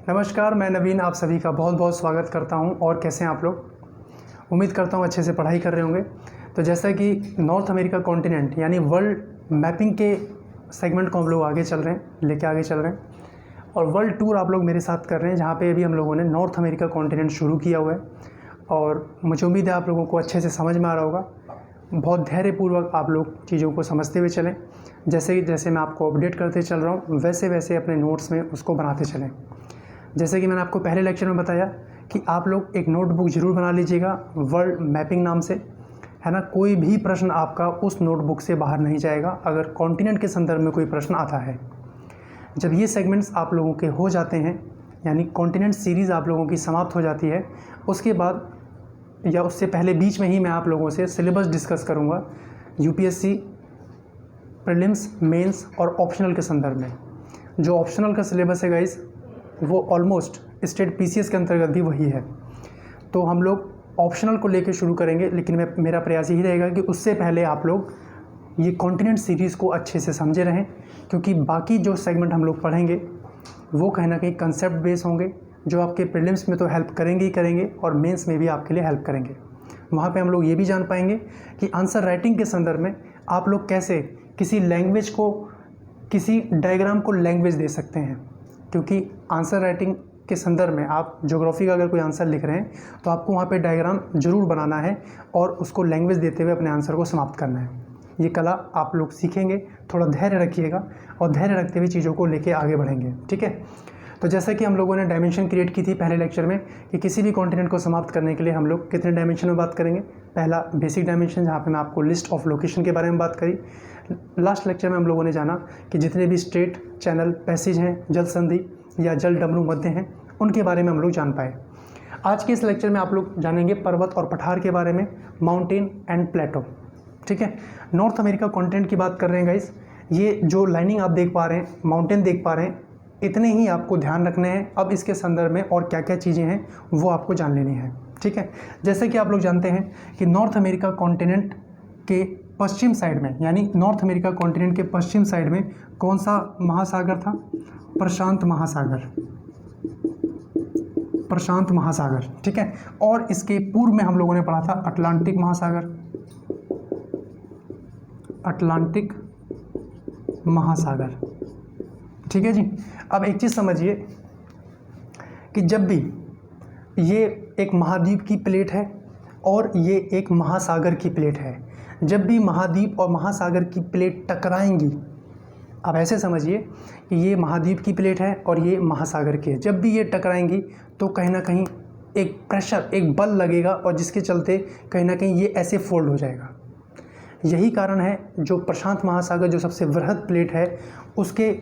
नमस्कार, मैं नवीन आप सभी का बहुत बहुत स्वागत करता हूं। और कैसे हैं आप लोग? उम्मीद करता हूं अच्छे से पढ़ाई कर रहे होंगे। तो जैसा कि नॉर्थ अमेरिका कॉन्टिनेंट यानी वर्ल्ड मैपिंग के सेगमेंट को हम लोग आगे चल रहे हैं और वर्ल्ड टूर आप लोग मेरे साथ कर रहे हैं, जहां पे अभी हम लोगों ने नॉर्थ अमेरिका कॉन्टिनेंट शुरू किया हुआ है। और मुझे उम्मीद है आप लोगों को अच्छे से समझ में आ रहा होगा। बहुत धैर्यपूर्वक आप लोग चीज़ों को समझते हुए चलें। जैसे जैसे मैं आपको अपडेट करते चल रहा हूँ, वैसे वैसे अपने नोट्स में उसको बनाते चलें। जैसे कि मैंने आपको पहले लेक्चर में बताया कि आप लोग एक नोटबुक ज़रूर बना लीजिएगा वर्ल्ड मैपिंग नाम से, है ना। कोई भी प्रश्न आपका उस नोटबुक से बाहर नहीं जाएगा अगर कॉन्टिनेंट के संदर्भ में कोई प्रश्न आता है। जब ये सेगमेंट्स आप लोगों के हो जाते हैं, यानी कॉन्टिनेंट सीरीज़ आप लोगों की समाप्त हो जाती है, उसके बाद या उससे पहले बीच में ही मैं आप लोगों से सिलेबस डिस्कस करूँगा यूपीएससी प्रीलिम्स, मेंस और ऑप्शनल के संदर्भ में। जो ऑप्शनल का सिलेबस है गाइस, वो ऑलमोस्ट स्टेट पीसीएस के अंतर्गत भी वही है। तो हम लोग ऑप्शनल को लेकर शुरू करेंगे, लेकिन मेरा प्रयास यही रहेगा कि उससे पहले आप लोग ये कॉन्टिनेंट सीरीज़ को अच्छे से समझे रहें, क्योंकि बाकी जो सेगमेंट हम लोग पढ़ेंगे वो कहीं ना कहीं कंसेप्ट बेस होंगे, जो आपके प्रीलिम्स में तो हेल्प करेंगे ही करेंगे और मेंस में भी आपके लिए हेल्प करेंगे। वहाँ पे हम लोग ये भी जान पाएंगे कि आंसर राइटिंग के संदर्भ में आप लोग कैसे किसी लैंग्वेज को, किसी डायग्राम को लैंग्वेज दे सकते हैं। क्योंकि आंसर राइटिंग के संदर्भ में आप ज्योग्राफी का अगर कोई आंसर लिख रहे हैं तो आपको वहाँ पे डायग्राम जरूर बनाना है और उसको लैंग्वेज देते हुए अपने आंसर को समाप्त करना है। ये कला आप लोग सीखेंगे। थोड़ा धैर्य रखिएगा और धैर्य रखते हुए चीज़ों को लेके आगे बढ़ेंगे, ठीक है। तो जैसा कि हम लोगों ने डायमेंशन क्रिएट की थी पहले लेक्चर में कि किसी भी कॉन्टिनेंट को समाप्त करने के लिए हम लोग कितने डायमेंशन में बात करेंगे। पहला बेसिक डायमेंशन, जहाँ पे मैं आपको लिस्ट ऑफ लोकेशन के बारे में बात करी। लास्ट लेक्चर में हम लोगों ने जाना कि जितने भी स्ट्रेट, चैनल, पैसेज हैं, जल संधि या जल डमरू मध्य हैं, उनके बारे में हम लोग जान पाए। आज के इस लेक्चर में आप लोग जानेंगे पर्वत और पठार के बारे में, माउंटेन एंड प्लेटो, ठीक है। नॉर्थ अमेरिका कॉन्टिनेंट की बात कर रहे हैं गाइस। ये जो लाइनिंग आप देख पा रहे हैं, माउंटेन देख पा रहे हैं, इतने ही आपको ध्यान रखने हैं। अब इसके संदर्भ में और क्या क्या चीज़ें हैं वो आपको जान लेनी है, ठीक है। जैसे कि आप लोग जानते हैं कि नॉर्थ अमेरिका कॉन्टिनेंट के पश्चिम साइड में, यानी नॉर्थ अमेरिका कॉन्टिनेंट के पश्चिम साइड में कौन सा महासागर था? प्रशांत महासागर, प्रशांत महासागर, ठीक है। और इसके पूर्व में हम लोगों ने पढ़ा था अटलांटिक महासागर, अटलांटिक महासागर, ठीक है जी। अब एक चीज़ समझिए कि जब भी ये एक महाद्वीप की प्लेट है और ये एक महासागर की प्लेट है, जब भी महाद्वीप और महासागर की प्लेट टकराएंगी, अब ऐसे समझिए कि ये महाद्वीप की प्लेट है और ये महासागर की है, जब भी ये टकराएंगी तो कहीं ना कहीं एक प्रेशर, एक बल लगेगा और जिसके चलते कहीं ना कहीं ये ऐसे फोल्ड हो जाएगा। यही कारण है जो प्रशांत महासागर जो सबसे वृहद प्लेट है उसके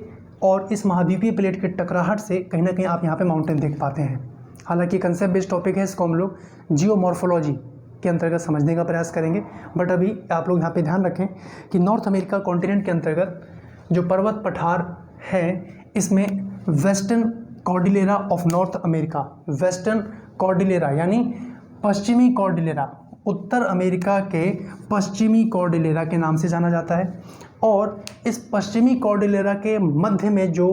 और इस महाद्वीपीय प्लेट के टकराहट से कहीं ना कहीं आप यहाँ पे माउंटेन देख पाते हैं। हालांकि कंसेप्ट बेस्ड टॉपिक है, इसको हम लोग जियोमॉर्फोलॉजी के अंतर्गत समझने का प्रयास करेंगे। बट अभी आप लोग यहाँ पे ध्यान रखें कि नॉर्थ अमेरिका कॉन्टिनेंट के अंतर्गत जो पर्वत पठार है, इसमें western Cordillera of north America, western Cordillera यानी पश्चिमी कॉर्डिलेरा, उत्तर अमेरिका के पश्चिमी कॉर्डिलेरा के नाम से जाना जाता है। और इस पश्चिमी कॉर्डिलेरा के मध्य में जो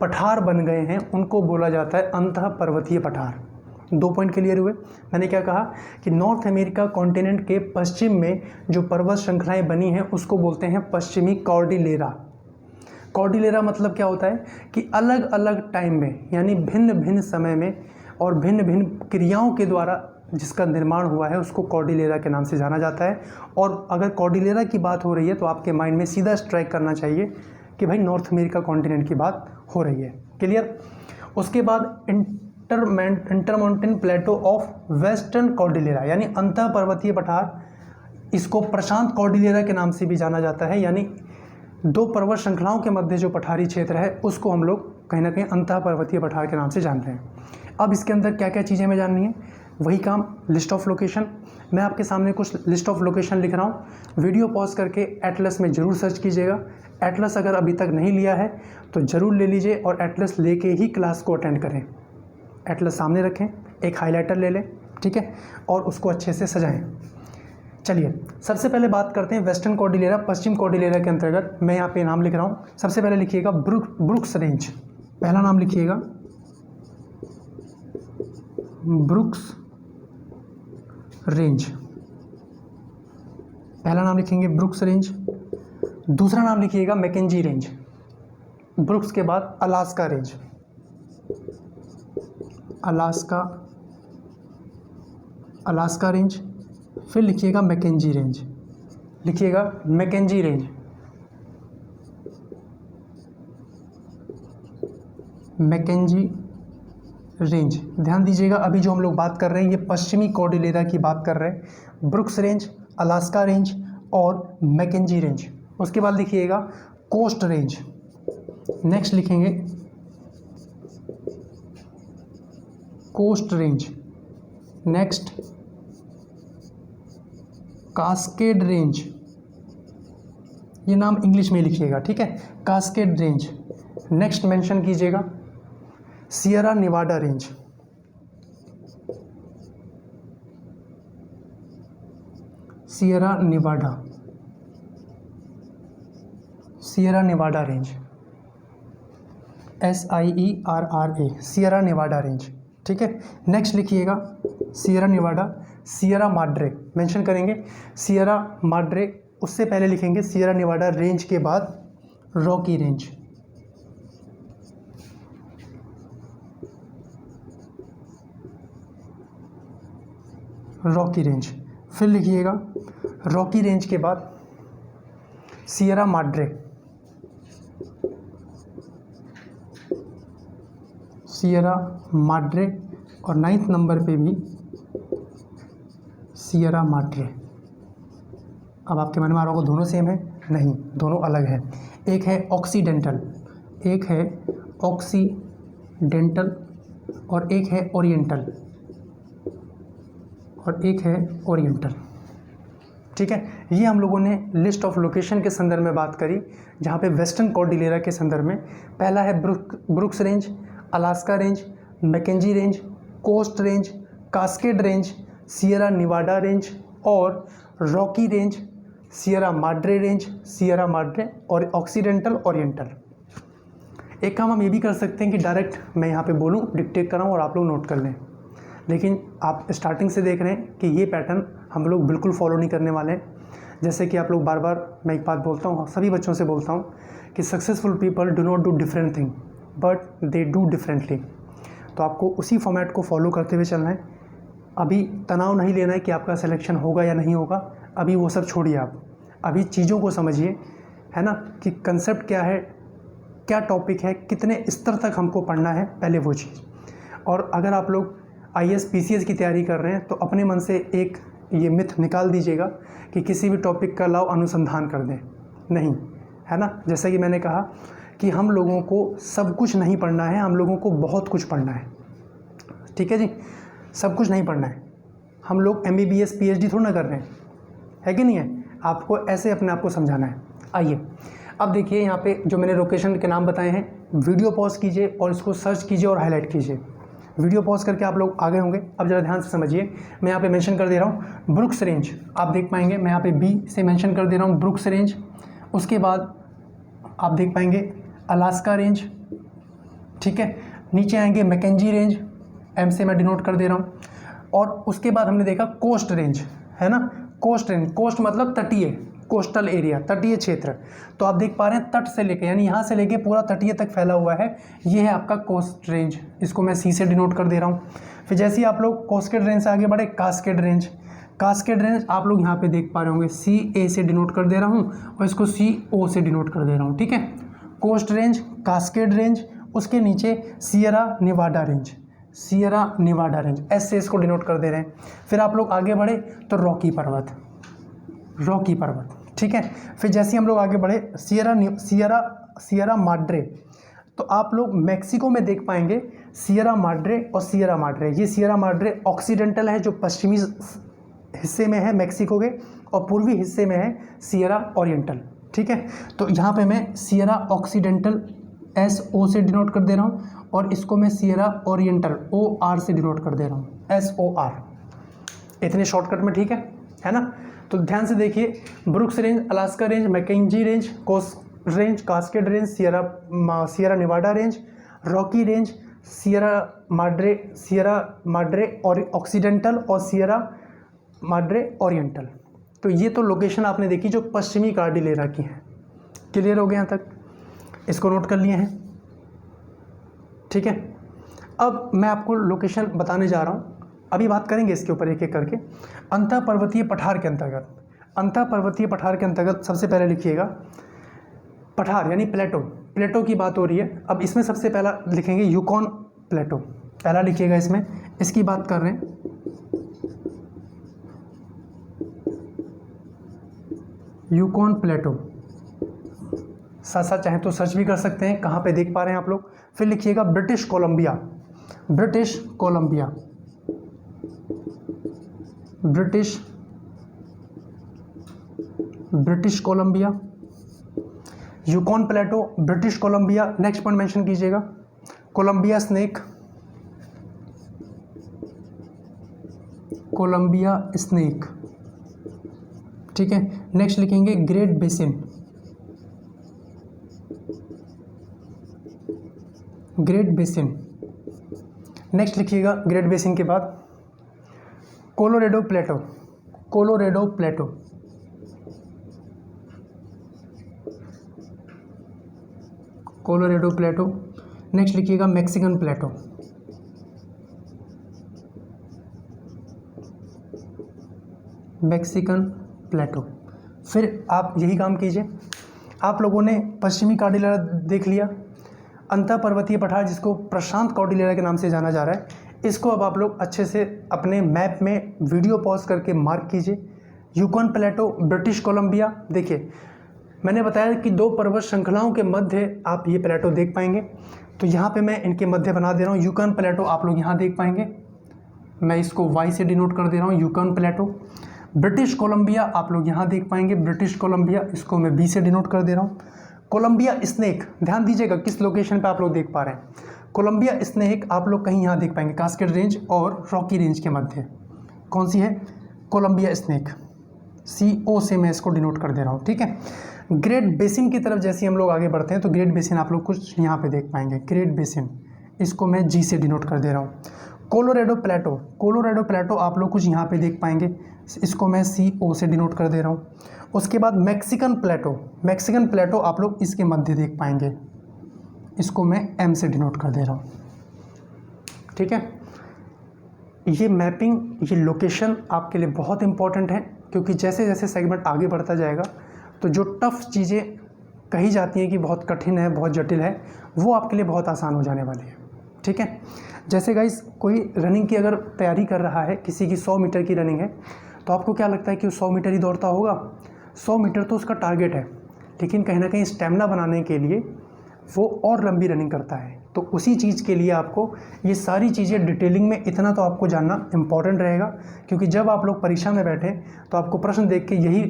पठार बन गए हैं उनको बोला जाता है अंतः पर्वतीय पठार। 2 पॉइंट क्लियर हुए। मैंने क्या कहा कि नॉर्थ अमेरिका कॉन्टिनेंट के पश्चिम में जो पर्वत श्रृंखलाएं बनी हैं उसको बोलते हैं पश्चिमी कॉर्डिलेरा। कॉर्डिलेरा मतलब क्या होता है कि अलग अलग टाइम में, यानी भिन्न भिन्न समय में और भिन्न भिन्न क्रियाओं के द्वारा जिसका निर्माण हुआ है उसको कॉर्डिलेरा के नाम से जाना जाता है। और अगर कॉर्डिलेरा की बात हो रही है तो आपके माइंड में सीधा स्ट्राइक करना चाहिए कि भाई नॉर्थ अमेरिका कॉन्टिनेंट की बात हो रही है। क्लियर। उसके बाद intermountain plateau of western Cordillera यानी अंतः पर्वतीय पठार, इसको प्रशांत कॉर्डिलेरा के नाम से भी जाना जाता है। यानी 2 पर्वत श्रृंखलाओं के मध्य जो पठारी क्षेत्र है उसको हम लोग कहीं ना कहीं अंतः पर्वतीय पठार के नाम से जानते हैं। अब इसके अंदर क्या क्या चीज़ें हमें जाननी है, वही काम लिस्ट ऑफ लोकेशन। मैं आपके सामने कुछ लिस्ट ऑफ लोकेशन लिख रहा हूँ, वीडियो पॉज करके एटलस में ज़रूर सर्च कीजिएगा। एटलस अगर अभी तक नहीं लिया है तो ज़रूर ले लीजिए और एटलस लेके ही क्लास को अटेंड करें। एटलस सामने रखें, एक हाइलाइटर ले लें, ठीक है, और उसको अच्छे से सजाएं। चलिए सबसे पहले बात करते हैं वेस्टर्न कॉर्डिलेरा, पश्चिम कॉर्डिलेरा के अंतर्गत। मैं यहाँ पे नाम लिख रहा हूँ। सबसे पहले लिखिएगा ब्रुक्स रेंज, पहला नाम लिखिएगा ब्रुक्स रेंज, पहला नाम लिखेंगे ब्रुक्स रेंज, दूसरा नाम लिखिएगा मैकेंजी रेंज, ब्रुक्स के बाद अलास्का रेंज, अलास्का रेंज, फिर लिखिएगा मैकेंजी रेंज, लिखिएगा मैकेंजी रेंज, मैकेंजी रेंज। ध्यान दीजिएगा, अभी जो हम लोग बात कर रहे हैं ये पश्चिमी कॉर्डिलेरा की बात कर रहे हैं, ब्रुक्स रेंज, अलास्का रेंज और मैकेंजी रेंज। उसके बाद लिखिएगा कोस्ट रेंज, नेक्स्ट लिखेंगे coast range, next Cascade range, ये नाम इंग्लिश में लिखिएगा, ठीक है, कास्केड रेंज। नेक्स्ट मेंशन कीजिएगा Sierra Nevada range, Sierra Nevada range, SIERRA, Sierra Nevada range, ठीक है। नेक्स्ट लिखिएगा Sierra Nevada, Sierra Madre mention करेंगे, सियरा माड्रे, उससे पहले लिखेंगे सियरा नेवाडा रेंज के बाद रॉकी रेंज, रॉकी रेंज, फिर लिखिएगा रॉकी रेंज के बाद सियरा माड्रे, सियरा माड्रे, और 9th नंबर पे भी सियरा माड्रे। अब आपके मन में आ रहा होगा दोनों सेम है, नहीं, दोनों अलग है। एक है ऑक्सीडेंटल, एक है ऑक्सीडेंटल और एक है ओरिएंटल, और एक है ओरिएंटल, ठीक है। ये हम लोगों ने लिस्ट ऑफ लोकेशन के संदर्भ में बात करी, जहाँ पे वेस्टर्न कॉर्डिलेरा के संदर्भ में पहला है Brooks range, Alaska range, Mackenzie range, Coast range, Cascade range, Sierra Nevada range और Rocky range, Sierra Madre range, Sierra Madre और ऑक्सीडेंटल ओरिएंटल। एक काम हम ये भी कर सकते हैं कि डायरेक्ट मैं यहाँ पे बोलूँ, डिक्टेट कराऊँ और आप लोग नोट कर लें, लेकिन आप स्टार्टिंग से देख रहे हैं कि ये पैटर्न हम लोग बिल्कुल फॉलो नहीं करने वाले हैं। जैसे कि आप लोग बार बार, मैं एक बात बोलता हूँ, सभी बच्चों से बोलता हूँ कि successful people do not do different thing but they do differently. तो आपको उसी फॉर्मेट को फॉलो करते हुए चलना है। अभी तनाव नहीं लेना है कि आपका सिलेक्शन होगा या नहीं होगा, अभी वो सब छोड़िए, आप अभी चीज़ों को समझिए, है ना, कि कंसेप्ट क्या है, क्या टॉपिक है, कितने स्तर तक हमको पढ़ना है, पहले वो चीज़। और अगर आप लोग IAS PCS की तैयारी कर रहे हैं तो अपने मन से एक ये मिथ निकाल दीजिएगा कि किसी भी टॉपिक का लाओ अनुसंधान कर दें, नहीं, है ना। जैसा कि मैंने कहा कि हम लोगों को सब कुछ नहीं पढ़ना है, हम लोगों को बहुत कुछ पढ़ना है, ठीक है जी। सब कुछ नहीं पढ़ना है, हम लोग MBBS PhD थोड़ा ना कर रहे हैं, है कि नहीं है। आपको ऐसे अपने आप को समझाना है। आइए अब देखिए, यहाँ पे जो मैंने लोकेशन के नाम बताए हैं, वीडियो पॉज कीजिए और इसको सर्च कीजिए और हाईलाइट कीजिए। वीडियो पॉज करके आप लोग आगे होंगे। अब ज़रा ध्यान से समझिए, मैं यहाँ पे मेंशन कर दे रहा हूँ ब्रुक्स रेंज, आप देख पाएंगे मैं यहाँ पे B से मेंशन कर दे रहा हूँ ब्रुक्स रेंज। उसके बाद आप देख पाएंगे अलास्का रेंज, ठीक है। नीचे आएंगे मैकेंजी रेंज, M से मैं डिनोट कर दे रहा हूँ। और उसके बाद हमने देखा कोस्ट रेंज, है ना, कोस्ट रेंज, कोस्ट मतलब तटीय, कोस्टल एरिया, तटीय क्षेत्र। तो आप देख पा रहे हैं तट से लेके, यानी यहाँ से लेके पूरा तटीय तक फैला हुआ है, ये है आपका कोस्ट रेंज, इसको मैं C से डिनोट कर दे रहा हूँ। फिर जैसे ही आप लोग कोस्केड रेंज से आगे बढ़े, कास्केड रेंज, कास्केड रेंज आप लोग यहाँ पे देख पा रहे होंगे, CA से डिनोट कर दे रहा हूँ और इसको CO से डिनोट कर दे रहा हूँ, ठीक है। कोस्ट रेंज, कास्केड रेंज, उसके नीचे Sierra Nevada range, Sierra Nevada range, S से इसको डिनोट कर दे रहे हैं। फिर आप लोग आगे बढ़े तो रॉकी पर्वत, रॉकी पर्वत, ठीक है। फिर जैसे हम लोग आगे बढ़े सियरा माड्रे, तो आप लोग मैक्सिको में देख पाएंगे सियरा माड्रे और सियरा माड्रे। ये सियरा माड्रे ऑक्सीडेंटल है, जो पश्चिमी हिस्से में है मैक्सिको के, और पूर्वी हिस्से में है सियरा ओरिएंटल, ठीक है। तो यहाँ पे मैं सियरा ऑक्सीडेंटल SO से डिनोट कर दे रहा हूँ और इसको मैं सियरा ओरिएंटल OR से डिनोट कर दे रहा हूँ, SOR। इतने शॉर्टकट में, ठीक है ना। तो ध्यान से देखिए, Brooks range, Alaska range, Mackenzie range, Coast range, Cascade range, Sierra Nevada range, Rocky range, Sierra Madre और ऑक्सीडेंटल और सियरा माड्रे ओरिएंटल। तो ये तो लोकेशन आपने देखी जो पश्चिमी कार्डिलेरा की है। क्लियर हो गया यहाँ तक? इसको नोट कर लिए हैं, ठीक है। अब मैं आपको लोकेशन बताने जा रहा हूँ, अभी बात करेंगे इसके ऊपर एक एक करके। अंतः पर्वतीय पठार के अंतर्गत सबसे पहले लिखिएगा पठार यानी प्लेटो की बात हो रही है। अब इसमें सबसे पहला लिखेंगे यूकॉन प्लेटो, पहला लिखिएगा इसमें, इसकी बात कर रहे हैं। यूकॉन प्लेटो, साथ साथ चाहे तो सर्च भी कर सकते हैं कहाँ पे देख पा रहे हैं आप लोग। फिर लिखिएगा British Columbia, British Columbia, Yukon plateau, British Columbia. Next point mention कीजिएगा कोलंबिया स्नेक, ठीक है। नेक्स्ट लिखेंगे ग्रेट बेसिन। नेक्स्ट लिखिएगा ग्रेट बेसिन के बाद कोलोरेडो प्लेटो। नेक्स्ट लिखिएगा मैक्सिकन प्लेटो। फिर आप यही काम कीजिए, आप लोगों ने पश्चिमी कार्डिलेरा देख लिया, अंतः पर्वतीय पठार जिसको प्रशांत कार्डिलेरा के नाम से जाना जा रहा है, इसको अब आप लोग अच्छे से अपने मैप में वीडियो पॉज करके मार्क कीजिए। Yukon plateau, British Colombia. देखिए मैंने बताया कि दो पर्वत श्रृंखलाओं के मध्य आप ये प्लेटो देख पाएंगे, तो यहाँ पे मैं इनके मध्य बना दे रहा हूँ यूकॉन प्लेटो, आप लोग यहाँ देख पाएंगे। मैं इसको वाई से डिनोट कर दे रहा हूँ यूकॉन प्लेटो। ब्रिटिश कोलंबिया आप लोग यहाँ देख पाएंगे, ब्रिटिश कोलंबिया, इसको मैं बी से डिनोट कर दे रहा हूँ। कोलंबिया स्नेक, ध्यान दीजिएगा किस लोकेशन पे आप लोग देख पा रहे हैं। कोलंबिया स्नेक आप लोग कहीं यहाँ देख पाएंगे, कास्केड रेंज और रॉकी रेंज के मध्य। कौन सी है? कोलंबिया स्नेक, CO से मैं इसको डिनोट कर दे रहा हूँ, ठीक है। ग्रेट बेसिन की तरफ जैसे हम लोग आगे बढ़ते हैं तो ग्रेट बेसिन आप लोग कुछ यहाँ पे देख पाएंगे, ग्रेट बेसिन, इसको मैं G से डिनोट कर दे रहा हूँ। कोलोरेडो प्लेटो आप लोग कुछ यहाँ पे देख पाएंगे, इसको मैं CO से डिनोट कर दे रहा हूँ। उसके बाद मैक्सिकन प्लेटो आप लोग इसके मध्य देख पाएंगे, इसको मैं M से डिनोट कर दे रहा हूँ, ठीक है। ये मैपिंग, ये लोकेशन आपके लिए बहुत इंपॉर्टेंट है, क्योंकि जैसे जैसे सेगमेंट आगे बढ़ता जाएगा तो जो टफ चीज़ें कही जाती हैं कि बहुत कठिन है, बहुत जटिल है, वो आपके लिए बहुत आसान हो जाने वाली है, ठीक है। जैसे गाइस कोई रनिंग की अगर तैयारी कर रहा है, किसी की 100 मीटर की रनिंग है, तो आपको क्या लगता है कि वो 100 मीटर ही दौड़ता होगा? 100 मीटर तो उसका टारगेट है, लेकिन कहीं ना कहीं स्टेमिना बनाने के लिए वो और लंबी रनिंग करता है। तो उसी चीज़ के लिए आपको ये सारी चीज़ें डिटेलिंग में इतना तो आपको जानना इम्पॉर्टेंट रहेगा, क्योंकि जब आप लोग परीक्षा में बैठें तो आपको प्रश्न देख के यही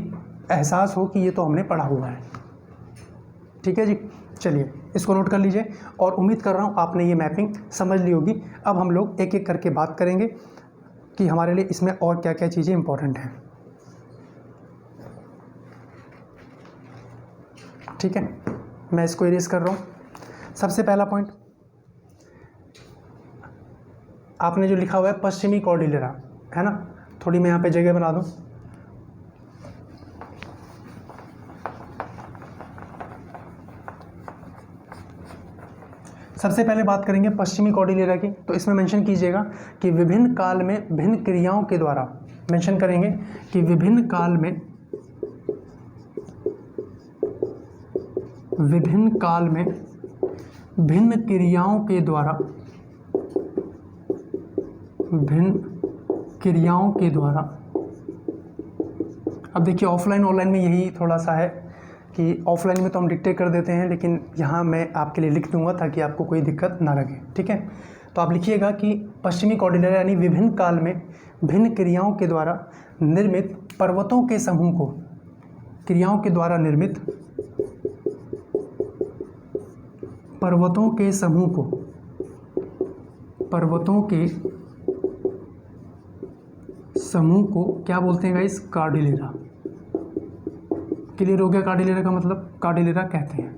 एहसास हो कि ये तो हमने पढ़ा हुआ है, ठीक है जी। चलिए इसको नोट कर लीजिए, और उम्मीद कर रहा हूँ आपने ये मैपिंग समझ ली होगी। अब हम लोग एक एक करके बात करेंगे कि हमारे लिए इसमें और क्या क्या चीज़ें इंपॉर्टेंट हैं, ठीक है। मैं इसको इरेज कर रहा हूँ। सबसे पहला पॉइंट आपने जो लिखा हुआ है पश्चिमी कॉर्डिलेरा, है ना, थोड़ी मैं यहाँ पे जगह बना दूँ। सबसे पहले बात करेंगे पश्चिमी कॉर्डिलेरा की, तो इसमें मेंशन कीजिएगा कि विभिन्न काल में भिन्न क्रियाओं के द्वारा, मेंशन करेंगे कि विभिन्न काल में भिन्न क्रियाओं के द्वारा। अब देखिए ऑफलाइन ऑनलाइन में यही थोड़ा सा है कि ऑफलाइन में तो हम डिक्टेट कर देते हैं, लेकिन यहाँ मैं आपके लिए लिख दूंगा ताकि आपको कोई दिक्कत ना लगे, ठीक है। तो आप लिखिएगा कि पश्चिमी कॉर्डिलेरा यानी विभिन्न काल में भिन्न क्रियाओं के द्वारा निर्मित पर्वतों के समूह को, क्रियाओं के द्वारा निर्मित पर्वतों के समूह को क्या बोलते हैं गाइस? कार्डिलेरा। क्लियर हो गया? कार्डिलेरा का मतलब कार्डिलेरा कहते हैं,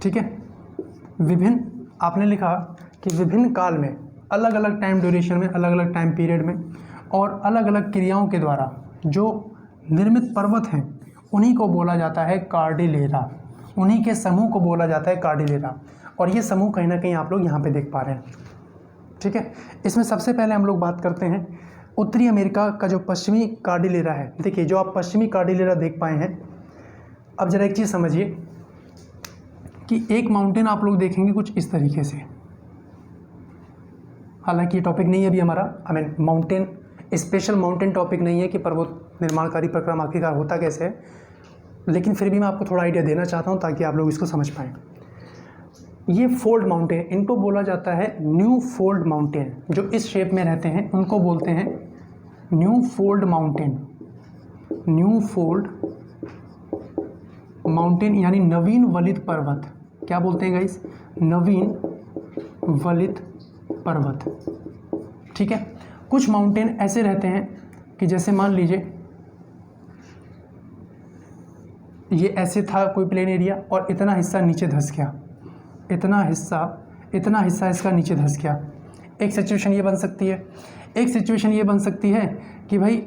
ठीक है। विभिन्न, आपने लिखा कि विभिन्न काल में, अलग अलग टाइम ड्यूरेशन में, अलग अलग टाइम पीरियड में और अलग अलग क्रियाओं के द्वारा जो निर्मित पर्वत हैं उन्हीं को बोला जाता है कार्डिलेरा, उन्हीं के समूह को बोला जाता है कार्डिलेरा। और ये समूह कहीं ना कहीं आप लोग यहाँ पे देख पा रहे हैं, ठीक है। इसमें सबसे पहले हम लोग बात करते हैं उत्तरी अमेरिका का जो पश्चिमी कार्डिलेरा है। देखिए जो आप पश्चिमी कार्डिलेरा देख पाए हैं, अब जरा एक चीज़ समझिए कि एक माउंटेन आप लोग देखेंगे कुछ इस तरीके से, हालांकि ये टॉपिक नहीं है अभी हमारा, माउंटेन स्पेशल माउंटेन टॉपिक नहीं है कि पर्वत निर्माणकारी प्रक्रम आखिरकार होता कैसे है, लेकिन फिर भी मैं आपको थोड़ा आइडिया देना चाहता हूँ ताकि आप लोग इसको समझ पाएँ। ये फोल्ड माउंटेन, इनको बोला जाता है न्यू फोल्ड माउंटेन। जो इस शेप में रहते हैं उनको बोलते हैं new fold mountain, new fold mountain यानी नवीन वलित पर्वत। क्या बोलते हैं गाइस? नवीन वलित पर्वत, ठीक है। कुछ माउंटेन ऐसे रहते हैं कि जैसे मान लीजिए ये ऐसे था कोई प्लेन एरिया और इतना हिस्सा नीचे धंस गया, इतना हिस्सा इसका नीचे धंस गया। एक सिचुएशन ये बन सकती है, एक सिचुएशन ये बन सकती है कि भाई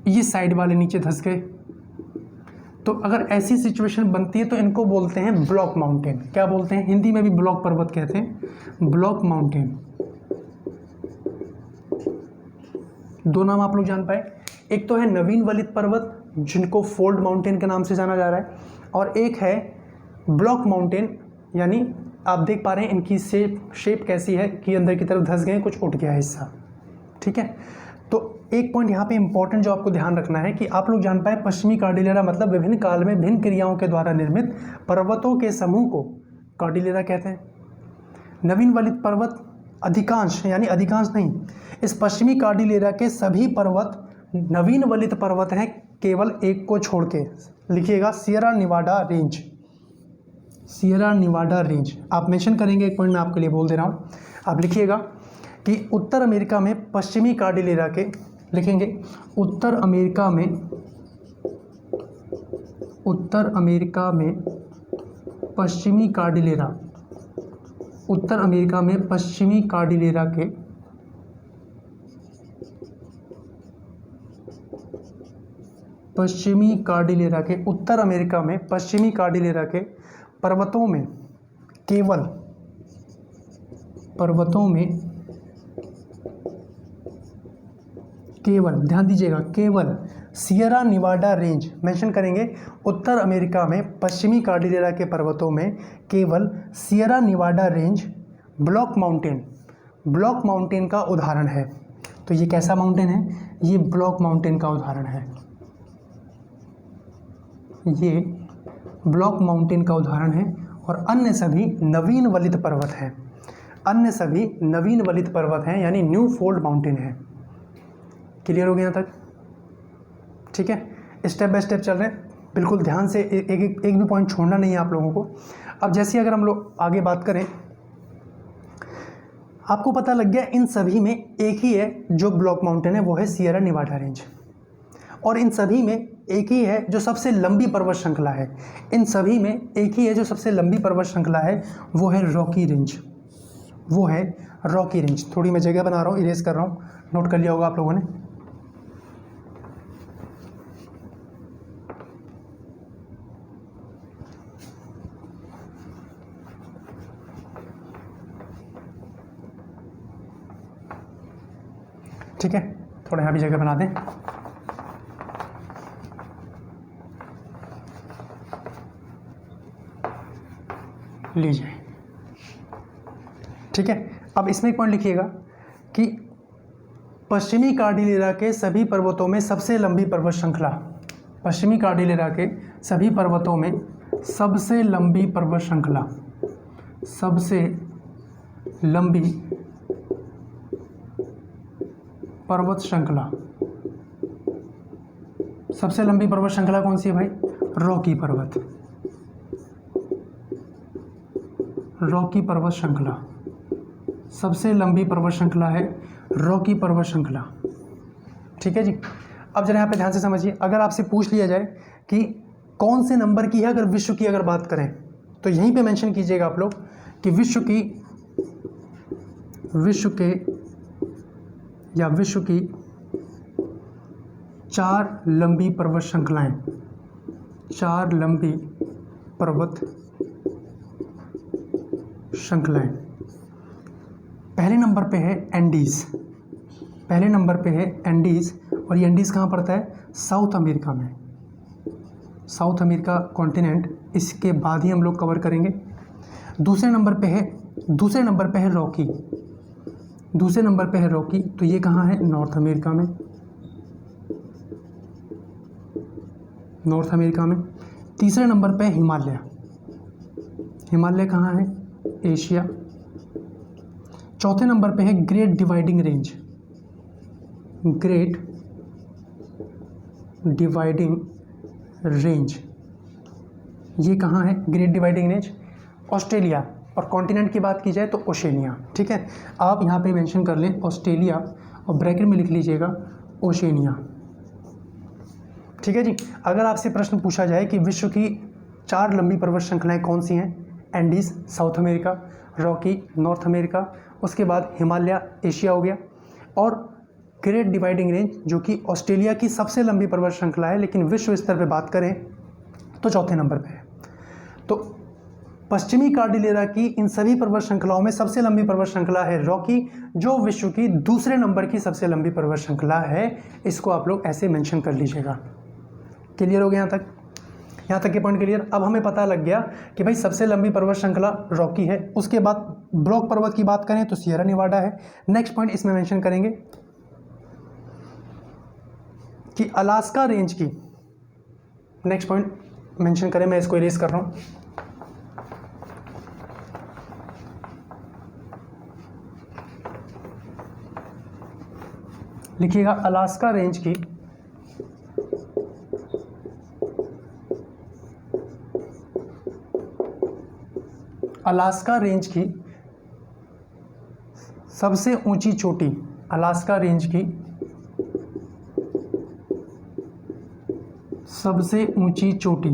ये साइड वाले नीचे धंस गए। तो अगर ऐसी सिचुएशन बनती है तो इनको बोलते हैं ब्लॉक माउंटेन। क्या बोलते हैं? हिंदी में भी ब्लॉक पर्वत कहते हैं, ब्लॉक माउंटेन। दो नाम आप लोग जान पाए, एक तो है नवीन वलित पर्वत जिनको फोल्ड माउंटेन के नाम से जाना जा रहा है, और एक है ब्लॉक माउंटेन, यानी आप देख पा रहे हैं इनकी शेप कैसी है कि अंदर की तरफ धंस गए, कुछ उठ गया हिस्सा, ठीक है। तो एक पॉइंट यहाँ पे इंपॉर्टेंट जो आपको ध्यान रखना है कि आप लोग जान पाए पश्चिमी कार्डिलेरा मतलब विभिन्न काल में भिन्न क्रियाओं के द्वारा निर्मित पर्वतों के समूह को कार्डिलेरा कहते हैं। नवीन वलित पर्वत अधिकांश, यानी अधिकांश नहीं, इस पश्चिमी कार्डिलेरा के सभी पर्वत नवीन वलित पर्वत हैं, केवल एक को छोड़ के। लिखिएगा सियरा निवाडा रेंज, सियरा निवाडा रेंज आप मेंशन करेंगे, एक पॉइंट मैं आपके लिए बोल दे रहा हूँ। आप लिखिएगा कि उत्तर अमेरिका में पश्चिमी कार्डिलेरा के, लिखेंगे उत्तर अमेरिका में पश्चिमी कार्डिलेरा, उत्तर अमेरिका में पश्चिमी कार्डिलेरा के उत्तर अमेरिका में पश्चिमी कार्डिलेरा के पर्वतों में केवल ध्यान दीजिएगा, केवल सियरा निवाडा रेंज मेंशन करेंगे। उत्तर अमेरिका में पश्चिमी कार्डिलेरा के पर्वतों में केवल सियरा निवाडा रेंज ब्लॉक माउंटेन का उदाहरण है। तो ये कैसा माउंटेन है? ये ब्लॉक माउंटेन का उदाहरण है, ये ब्लॉक माउंटेन का उदाहरण है। और अन्य सभी नवीन वलित पर्वत हैं, अन्य सभी नवीन वलित पर्वत हैं, यानी न्यू फोल्ड माउंटेन है। क्लियर हो गया यहाँ तक? ठीक है, स्टेप बाय स्टेप चल रहे हैं, बिल्कुल ध्यान से, एक भी पॉइंट छोड़ना नहीं है आप लोगों को। अब जैसे अगर हम लोग आगे बात करें, आपको पता लग गया इन सभी में एक ही है जो ब्लॉक माउंटेन है, वो है सियरा निवाडा रेंज। और इन सभी में एक ही है जो सबसे लंबी पर्वत श्रृंखला है, इन सभी में एक ही है जो सबसे लंबी पर्वत श्रृंखला है, वो है रॉकी रेंज, वो है रॉकी रेंज। थोड़ी मैं जगह बना रहा हूँ, इरेज कर रहा हूँ, नोट कर लिया होगा आप लोगों ने। ठीक है, थोड़ा यहाँ भी जगह बना दें। लीजिए, ठीक है। अब इसमें एक पॉइंट लिखिएगा कि पश्चिमी कार्डिलेरा के सभी पर्वतों में सबसे लंबी पर्वत श्रृंखला, पश्चिमी कार्डिलेरा के सभी पर्वतों में सबसे लंबी पर्वत श्रृंखला, सबसे लंबी पर्वत श्रृंखला, सबसे लंबी पर्वत श्रृंखला कौन सी है भाई? रॉकी पर्वत, रॉकी पर्वत श्रृंखला, सबसे लंबी पर्वत श्रृंखला है रॉकी पर्वत श्रृंखला। ठीक है जी। अब जरा यहाँ पे ध्यान से समझिए, अगर आपसे पूछ लिया जाए कि कौन से नंबर की है अगर विश्व की अगर बात करें तो यहीं पे मेंशन कीजिएगा आप लोग कि विश्व की 4 लंबी पर्वत श्रृंखलाएं, 4 लंबी पर्वत श्रृंखलाएं। पहले नंबर पे है एंडीज, पहले नंबर पे है एंडीज, और ये एंडीज कहाँ पड़ता है? साउथ अमेरिका में, साउथ अमेरिका कॉन्टिनेंट, इसके बाद ही हम लोग कवर करेंगे। दूसरे नंबर पे है रॉकी, दूसरे नंबर पे है रॉकी, तो ये कहाँ है? नॉर्थ अमेरिका में, नॉर्थ अमेरिका में। तीसरे नंबर पे है हिमालय, हिमालय कहाँ है? एशिया। चौथे नंबर पे है great dividing range, great dividing range, ये कहाँ है? ग्रेट डिवाइडिंग रेंज ऑस्ट्रेलिया, और कॉन्टिनेंट की बात की जाए तो ओशेनिया। ठीक है, आप यहाँ पे मेंशन कर लें ऑस्ट्रेलिया और ब्रैकेट में लिख लीजिएगा ओशेनिया। ठीक है जी। अगर आपसे प्रश्न पूछा जाए कि विश्व की 4 लंबी पर्वत श्रृंखलाएं कौन सी हैं? Andes south America, Rocky north America, उसके बाद हिमालय एशिया हो गया, और ग्रेट डिवाइडिंग रेंज जो कि ऑस्ट्रेलिया की सबसे लंबी पर्वत श्रृंखला है, लेकिन विश्व स्तर पे बात करें तो चौथे नंबर पे है। तो पश्चिमी कार्डिलेरा की इन सभी पर्वत श्रृंखलाओं में सबसे लंबी पर्वत श्रृंखला है रॉकी, जो विश्व की दूसरे नंबर की सबसे लंबी पर्वत श्रृंखला है। इसको आप लोग ऐसे मेंशन कर लीजिएगा। क्लियर हो गया यहाँ तक? यहाँ तक के पॉइंट क्लियर। अब हमें पता लग गया कि भाई सबसे लंबी पर्वत श्रृंखला रॉकी है। उसके बाद ब्लॉक पर्वत की बात करें तो सियरा नेवाडा है। नेक्स्ट पॉइंट इसमें मेंशन करेंगे कि अलास्का रेंज की, नेक्स्ट पॉइंट मेंशन करें, मैं इसको इरेज कर रहा हूँ। लिखिएगा अलास्का रेंज की सबसे ऊंची चोटी, अलास्का रेंज की सबसे ऊंची चोटी,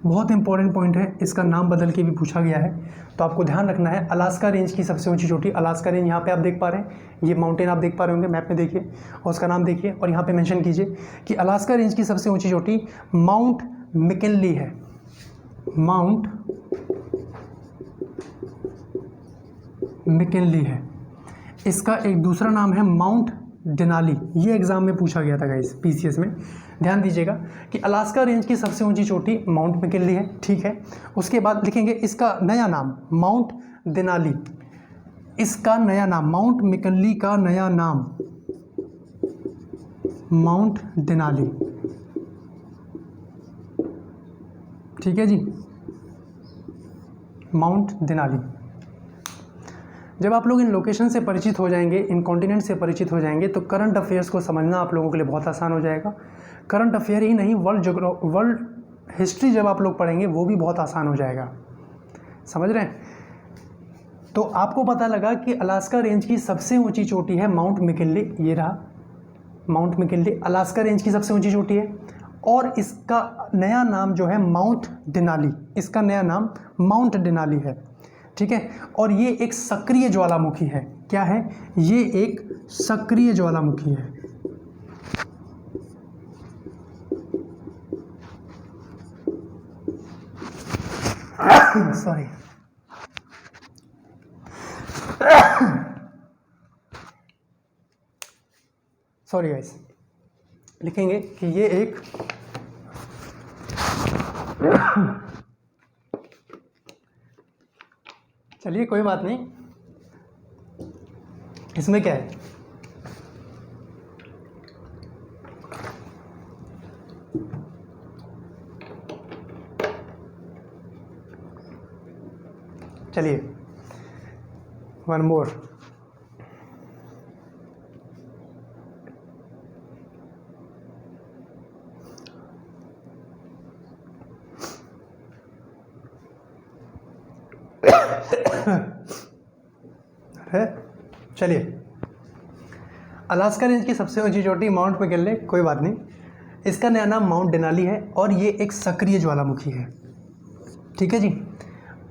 बहुत इंपॉर्टेंट पॉइंट है, इसका नाम बदल के भी पूछा गया है, तो आपको ध्यान रखना है। अलास्का रेंज की सबसे ऊंची चोटी, अलास्का रेंज यहाँ पे आप देख पा रहे हैं, ये माउंटेन आप देख पा रहे होंगे मैप में, देखिए और उसका नाम देखिए, और यहाँ पे मेंशन कीजिए कि अलास्का रेंज की सबसे ऊंची चोटी माउंट मैकिनली है, माउंट मैकिनली है। इसका एक दूसरा नाम है माउंट डेनाली, ये एग्जाम में पूछा गया था गाइस, पीसीएस में। ध्यान दीजिएगा कि अलास्का रेंज की सबसे ऊंची चोटी माउंट मैकिनली है, ठीक है। उसके बाद लिखेंगे इसका नया नाम माउंट डेनाली, इसका नया नाम, माउंट मैकिनली का नया नाम माउंट डेनाली, ठीक है जी, माउंट डेनाली। जब आप लोग इन लोकेशन से परिचित हो जाएंगे, इन कॉन्टिनेंट से परिचित हो जाएंगे, तो करंट अफेयर्स को समझना आप लोगों के लिए बहुत आसान हो जाएगा। करंट अफेयर ही नहीं, वर्ल्ड हिस्ट्री जब आप लोग पढ़ेंगे वो भी बहुत आसान हो जाएगा, समझ रहे हैं। तो आपको पता लगा कि अलास्का रेंज की सबसे ऊंची चोटी है माउंट मैकिनली, ये रहा माउंट मैकिनली अलास्का रेंज की सबसे ऊंची चोटी है, और इसका नया नाम जो है माउंट डेनाली, इसका नया नाम माउंट डेनाली है, ठीक है। और ये एक सक्रिय ज्वालामुखी है, क्या है? ये एक सक्रिय ज्वालामुखी है। Sorry, sorry guys. लिखेंगे कि ये एक चलिए कोई बात नहीं, इसमें क्या है, चलिए वन मोर। है, चलिए अलास्का रेंज की सबसे ऊंची चोटी माउंट मैकिनली, कोई बात नहीं, इसका नया नाम माउंट डेनाली है और ये एक सक्रिय ज्वालामुखी है। ठीक है जी।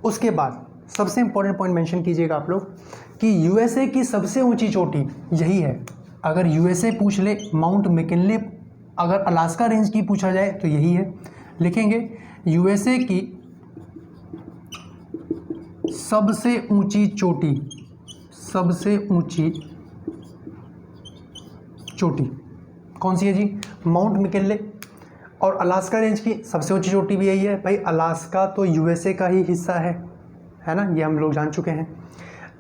उसके बाद सबसे इंपॉर्टेंट पॉइंट मेंशन कीजिएगा आप लोग कि यूएसए की सबसे ऊंची चोटी यही है। अगर यूएसए पूछ ले माउंट मैकिनले, अगर अलास्का रेंज की पूछा जाए तो यही है। लिखेंगे यूएसए की सबसे ऊंची चोटी, सबसे ऊंची चोटी कौन सी है जी? Mount McKinley. और अलास्का रेंज की सबसे ऊंची चोटी भी यही है। भाई अलास्का तो यूएसए का ही हिस्सा है ना, ये हम लोग जान चुके हैं।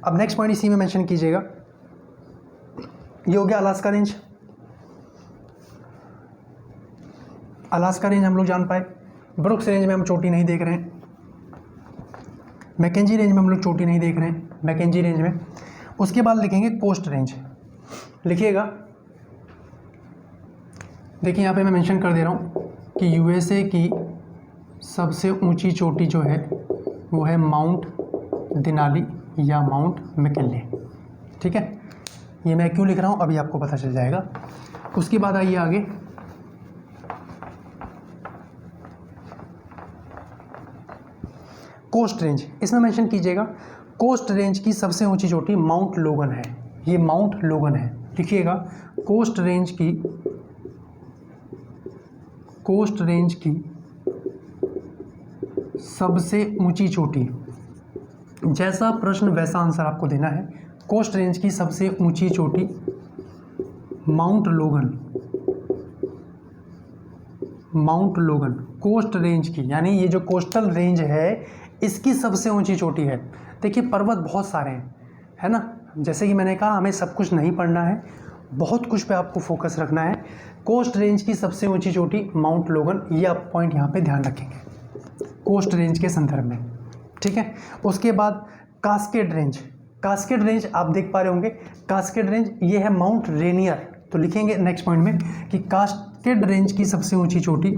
अब नेक्स्ट पॉइंट इसी में मेंशन कीजिएगा, ये हो गया अलास्का रेंज। अलास्का रेंज हम लोग जान पाए। ब्रुक्स रेंज में हम चोटी नहीं देख रहे हैं, मैकेंजी रेंज में हम लोग चोटी नहीं देख रहे हैं, मैकेंजी रेंज में। उसके बाद लिखेंगे कोस्ट रेंज। लिखिएगा, देखिए यहाँ पे मैं मेंशन कर दे रहा हूँ कि यूएसए की सबसे ऊंची चोटी जो है वो है माउंट डेनाली या माउंट मैकिनले। ठीक है, ये मैं क्यों लिख रहा हूँ अभी आपको पता चल जाएगा। उसके बाद आइए आगे, कोस्ट रेंज। इसमें मेंशन कीजिएगा कोस्ट रेंज की सबसे ऊंची चोटी माउंट लोगन है। ये माउंट लोगन है। लिखिएगा कोस्ट रेंज की, कोस्ट रेंज की सबसे ऊंची चोटी, जैसा प्रश्न वैसा आंसर आपको देना है। कोस्ट रेंज की सबसे ऊंची चोटी माउंट लोगन, माउंट लोगन कोस्ट रेंज की, यानी ये जो कोस्टल रेंज है इसकी सबसे ऊंची चोटी है। देखिए पर्वत बहुत सारे हैं, है ना, जैसे कि मैंने कहा हमें सब कुछ नहीं पढ़ना है, बहुत कुछ पे आपको फोकस रखना है। कोस्ट रेंज की सबसे ऊंची चोटी माउंट लोगन, ये आप पॉइंट यहाँ पे ध्यान रखेंगे कोस्ट रेंज के संदर्भ में। ठीक है, उसके बाद कास्केड रेंज। कास्केड रेंज आप देख पा रहे होंगे, कास्केड रेंज ये है माउंट रेनियर। तो लिखेंगे नेक्स्ट पॉइंट में कि कास्केड रेंज की सबसे ऊंची चोटी,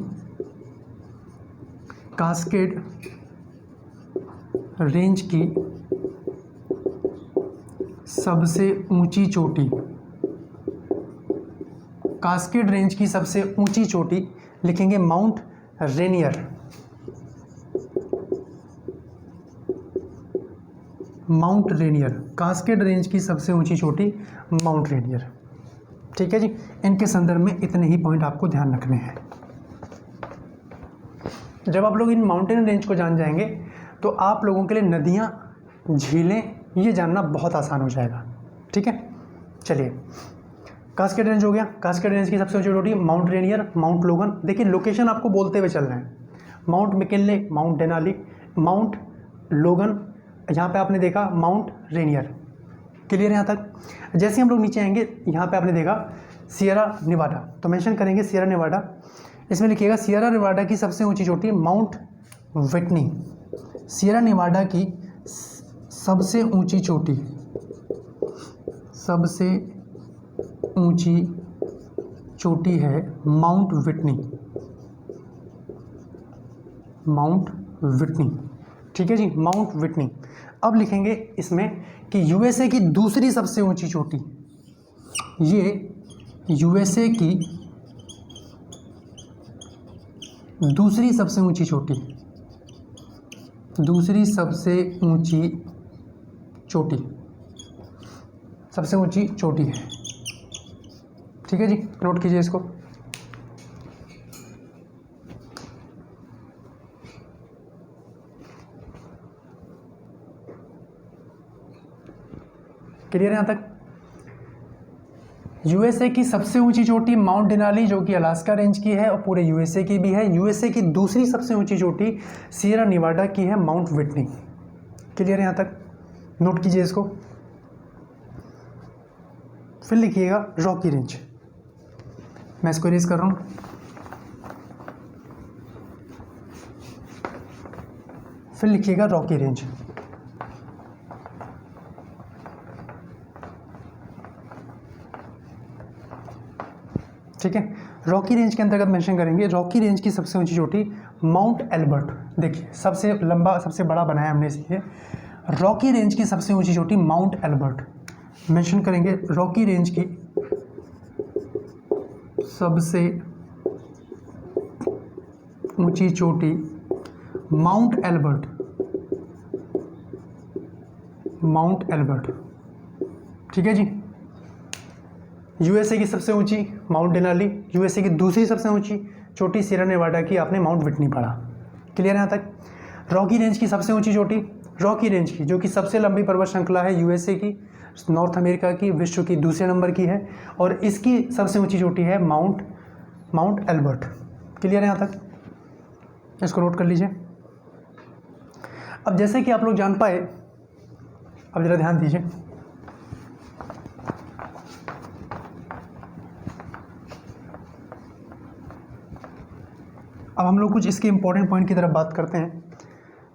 कास्केड रेंज की सबसे ऊंची चोटी, कास्केड रेंज की सबसे ऊंची चोटी लिखेंगे mount Rainier, mount Rainier. Cascade range की सबसे ऊंची चोटी माउंट रेनियर। ठीक है जी, इनके संदर्भ में इतने ही पॉइंट आपको ध्यान रखने हैं। जब आप लोग इन माउंटेन रेंज को जान जाएंगे तो आप लोगों के लिए नदियाँ, झीलें ये जानना बहुत आसान हो जाएगा। ठीक है, चलिए कास्केड रेंज हो गया। कास्केड रेंज की सबसे ऊंची चोटी माउंट रेनियर, माउंट लोगन। देखिए लोकेशन आपको बोलते हुए चल रहे हैं, mount McKinley, mount Denali, mount लोगन, यहाँ पे आपने देखा माउंट रेनियर। क्लियर है यहाँ तक? जैसे हम लोग नीचे आएंगे यहाँ पे आपने देखा सियरा नेवाडा, तो मेंशन करेंगे सियरा नेवाडा। इसमें लिखिएगा सियरा नेवाडा की सबसे ऊंची चोटी माउंट व्हिटनी। सियरा नेवाडा की सबसे ऊंची चोटी, सबसे ऊंची चोटी है माउंट व्हिटनी, माउंट व्हिटनी। ठीक है जी, माउंट व्हिटनी। अब लिखेंगे इसमें कि यूएसए की दूसरी सबसे ऊंची चोटी, ये यूएसए की दूसरी सबसे ऊंची चोटी, दूसरी सबसे ऊंची चोटी, सबसे ऊंची चोटी है। ठीक है जी, नोट कीजिए इसको। क्लियर है यहाँ तक? यूएसए की सबसे ऊंची चोटी माउंट डेनाली जो कि अलास्का रेंज की है और पूरे यूएसए की भी है। यूएसए की दूसरी सबसे ऊंची चोटी सियरा नेवाडा की है, माउंट व्हिटनी। क्लियर है यहाँ तक? नोट कीजिए इसको। फिर लिखिएगा रॉकी रेंज। मैं इसको इरेज कर रहा हूँ। फिर लिखिएगा रॉकी रेंज। ठीक है, रॉकी रेंज के अंतर्गत मेंशन करेंगे रॉकी रेंज की सबसे ऊंची चोटी माउंट एल्बर्ट। देखिए सबसे लंबा, सबसे बड़ा बनाया हमने इसे। रॉकी रेंज की सबसे ऊंची चोटी माउंट एल्बर्ट। मेंशन करेंगे रॉकी रेंज की सबसे ऊंची चोटी माउंट एल्बर्ट, माउंट एल्बर्ट, ठीक है जी। यूएसए की सबसे ऊंची माउंट डेनाली, यूएसए की दूसरी सबसे ऊंची चोटी सियरा नेवाडा की आपने माउंट विटनी पढ़ा। क्लियर है यहाँ तक। रॉकी रेंज की सबसे ऊंची चोटी, रॉकी रेंज की जो कि सबसे लंबी पर्वत श्रृंखला है यूएसए की, नॉर्थ अमेरिका की, विश्व की दूसरे नंबर की है, और इसकी सबसे ऊंची चोटी है माउंट एल्बर्ट। क्लियर है यहाँ तक, इसको नोट कर लीजिए। अब जैसे कि आप लोग जान पाए, अब जरा ध्यान दीजिए, अब हम लोग कुछ इसके इंपॉर्टेंट पॉइंट की तरफ बात करते हैं।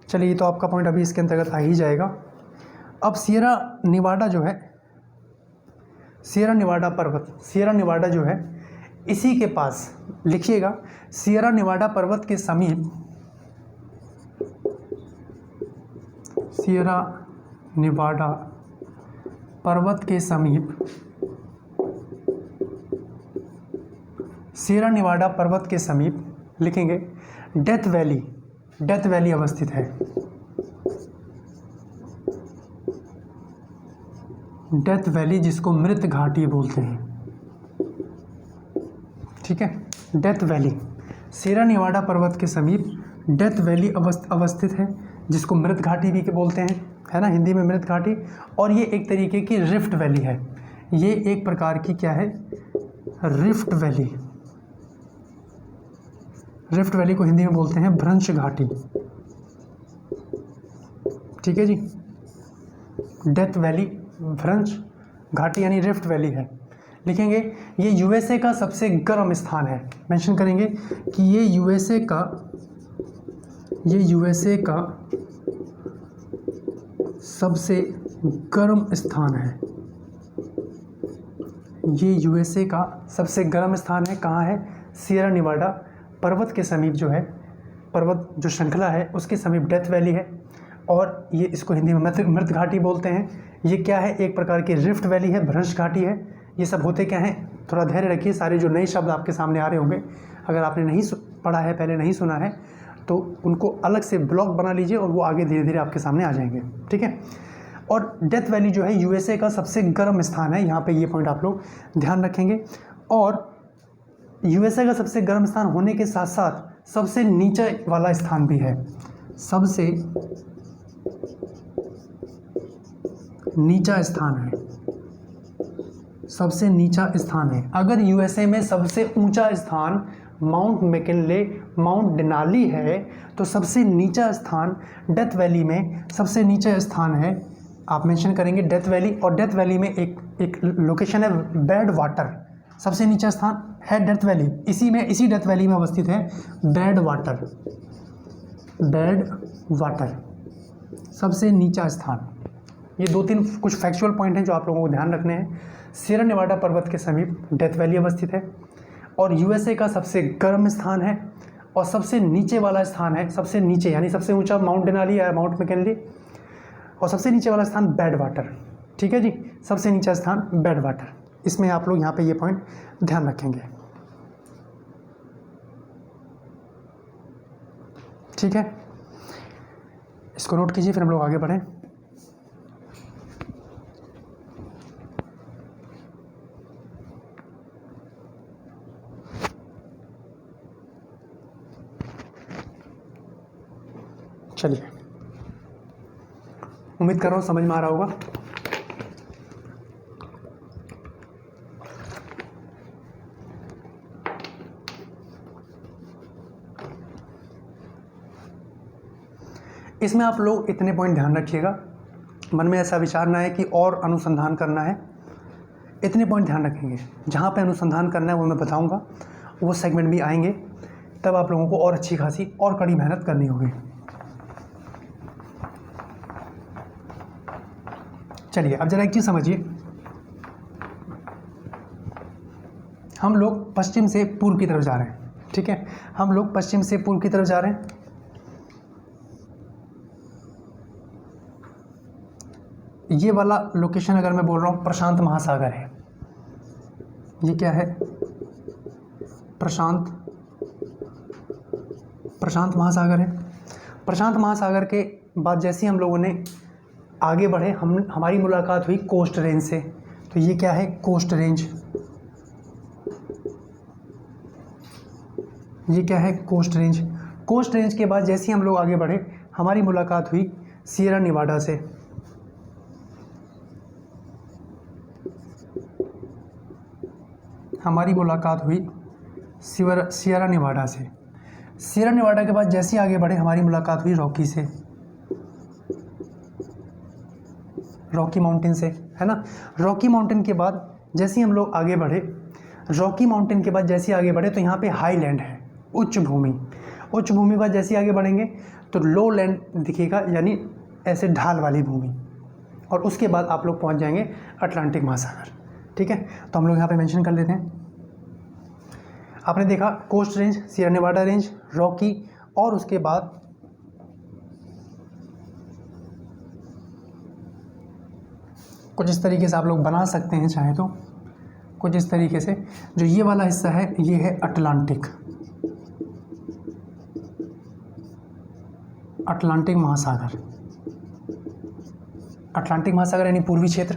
चलिए, ये तो आपका पॉइंट अभी इसके अंतर्गत आ ही जाएगा। अब सियरा नेवाडा जो है, सियरा नेवाडा पर्वत, सियरा नेवाडा जो है इसी के पास लिखिएगा, सियरा नेवाडा पर्वत के समीप, सियरा नेवाडा पर्वत के समीप, सियरा नेवाडा पर्वत के समीप लिखेंगे डेथ वैली, डेथ वैली अवस्थित है। डेथ वैली जिसको मृत घाटी बोलते हैं, ठीक है। डेथ वैली, सियरा नेवाडा पर्वत के समीप डेथ वैली अवस्थित है, जिसको मृत घाटी भी बोलते हैं, है ना, हिंदी में मृत घाटी। और ये एक तरीके की रिफ्ट वैली है, ये एक प्रकार की क्या है, रिफ्ट वैली। रिफ्ट वैली को हिंदी में बोलते हैं भ्रंश घाटी, ठीक है जी। डेथ वैली भ्रंश घाटी यानी रिफ्ट वैली है। लिखेंगे ये यूएसए का सबसे गर्म स्थान है, मेंशन करेंगे कि ये यूएसए का सबसे गर्म स्थान है। ये यूएसए का सबसे गर्म स्थान है। कहाँ है, सियरा नेवाडा पर्वत के समीप जो है, पर्वत जो श्रृंखला है उसके समीप डेथ वैली है, और ये इसको हिंदी में मृत घाटी बोलते हैं। ये क्या है, एक प्रकार की रिफ्ट वैली है, भ्रंश घाटी है। ये सब होते क्या हैं, थोड़ा धैर्य रखिए, सारे जो नए शब्द आपके सामने आ रहे होंगे, अगर आपने नहीं पढ़ा है, पहले नहीं सुना है, तो उनको अलग से ब्लॉक बना लीजिए और वो आगे धीरे धीरे आपके सामने आ जाएंगे, ठीक है। और डेथ वैली जो है यूएसए का सबसे गर्म स्थान है, यहाँ पे ये पॉइंट आप लोग ध्यान रखेंगे। और यूएसए का सबसे गर्म स्थान होने के साथ साथ सबसे नीचे वाला स्थान भी है, सबसे नीचा स्थान है, सबसे नीचा स्थान है। अगर यूएसए में सबसे ऊंचा स्थान माउंट मैकिनले, माउंट डेनाली है, तो सबसे नीचा स्थान डेथ वैली में सबसे नीचा स्थान है, आप मेंशन करेंगे डेथ वैली। और डेथ वैली में एक लोकेशन है बैड वाटर, सबसे नीचा स्थान है डेथ वैली, इसी डेथ वैली में अवस्थित है बैड वाटर, बैड वाटर सबसे नीचा स्थान। ये दो तीन कुछ फैक्चुअल पॉइंट हैं जो आप लोगों को ध्यान रखने हैं। सियरा नेवाडा पर्वत के समीप डेथ वैली अवस्थित है, और यूएसए का सबसे गर्म स्थान है, और सबसे नीचे वाला स्थान है, सबसे नीचे यानी सबसे ऊंचा माउंट डेनाली या माउंट मैकिनले, और सबसे नीचे वाला स्थान बैड वाटर, ठीक है जी, सबसे नीचा स्थान बैड वाटर। इसमें आप लोग यहाँ पे ये पॉइंट ध्यान रखेंगे, ठीक है। इसको नोट कीजिए, फिर हम लोग आगे बढ़ें। चलिए, उम्मीद कर रहा हूँ समझ में आ रहा होगा। इसमें आप लोग इतने पॉइंट ध्यान रखिएगा, मन में ऐसा विचार ना है कि और अनुसंधान करना है। इतने पॉइंट ध्यान रखेंगे, जहाँ पे अनुसंधान करना है वो मैं बताऊंगा, वो सेगमेंट भी आएंगे, तब आप लोगों को और अच्छी खासी और कड़ी मेहनत करनी होगी। चलिए, अब जरा एक चीज़ समझिए, हम लोग पश्चिम से पूर्व की तरफ जा रहे हैं, ठीक है। हम लोग पश्चिम से पूर्व की तरफ जा रहे हैं। ये वाला लोकेशन अगर मैं बोल रहा हूँ प्रशांत महासागर है, ये क्या है, प्रशांत प्रशांत महासागर है। प्रशांत महासागर के बाद जैसे ही हम लोगों ने आगे बढ़े, हमारी मुलाकात हुई कोस्ट रेंज से। तो ये क्या है? Coast range. ये क्या है? Coast range. कोस्ट रेंज के बाद जैसे ही हम लोग आगे बढ़े, हमारी मुलाकात हुई सियरा नेवाडा से। हमारी मुलाकात हुई सियरा नेवाडा से। सियरा नेवाडा के बाद जैसे ही आगे बढ़े, हमारी मुलाकात हुई रॉकी से, रॉकी माउंटेन से, है ना। रॉकी माउंटेन के बाद जैसे ही हम लोग आगे बढ़े, रॉकी माउंटेन के बाद जैसे ही आगे बढ़े तो यहाँ पे हाई लैंड है, उच्च भूमि। उच्च भूमि के बाद जैसे ही आगे बढ़ेंगे तो लो लैंड दिखेगा, यानी ऐसे ढाल वाली भूमि। और उसके बाद आप लोग पहुँच जाएंगे अटलांटिक महासागर। ठीक है, तो हम लोग यहाँ पे मेंशन कर लेते हैं। आपने देखा coast range, Sierra Nevada range, Rocky, और उसके बाद कुछ इस तरीके से आप लोग बना सकते हैं चाहे तो, कुछ इस तरीके से। जो ये वाला हिस्सा है ये है अटलांटिक, अटलांटिक महासागर। अटलांटिक महासागर यानी पूर्वी क्षेत्र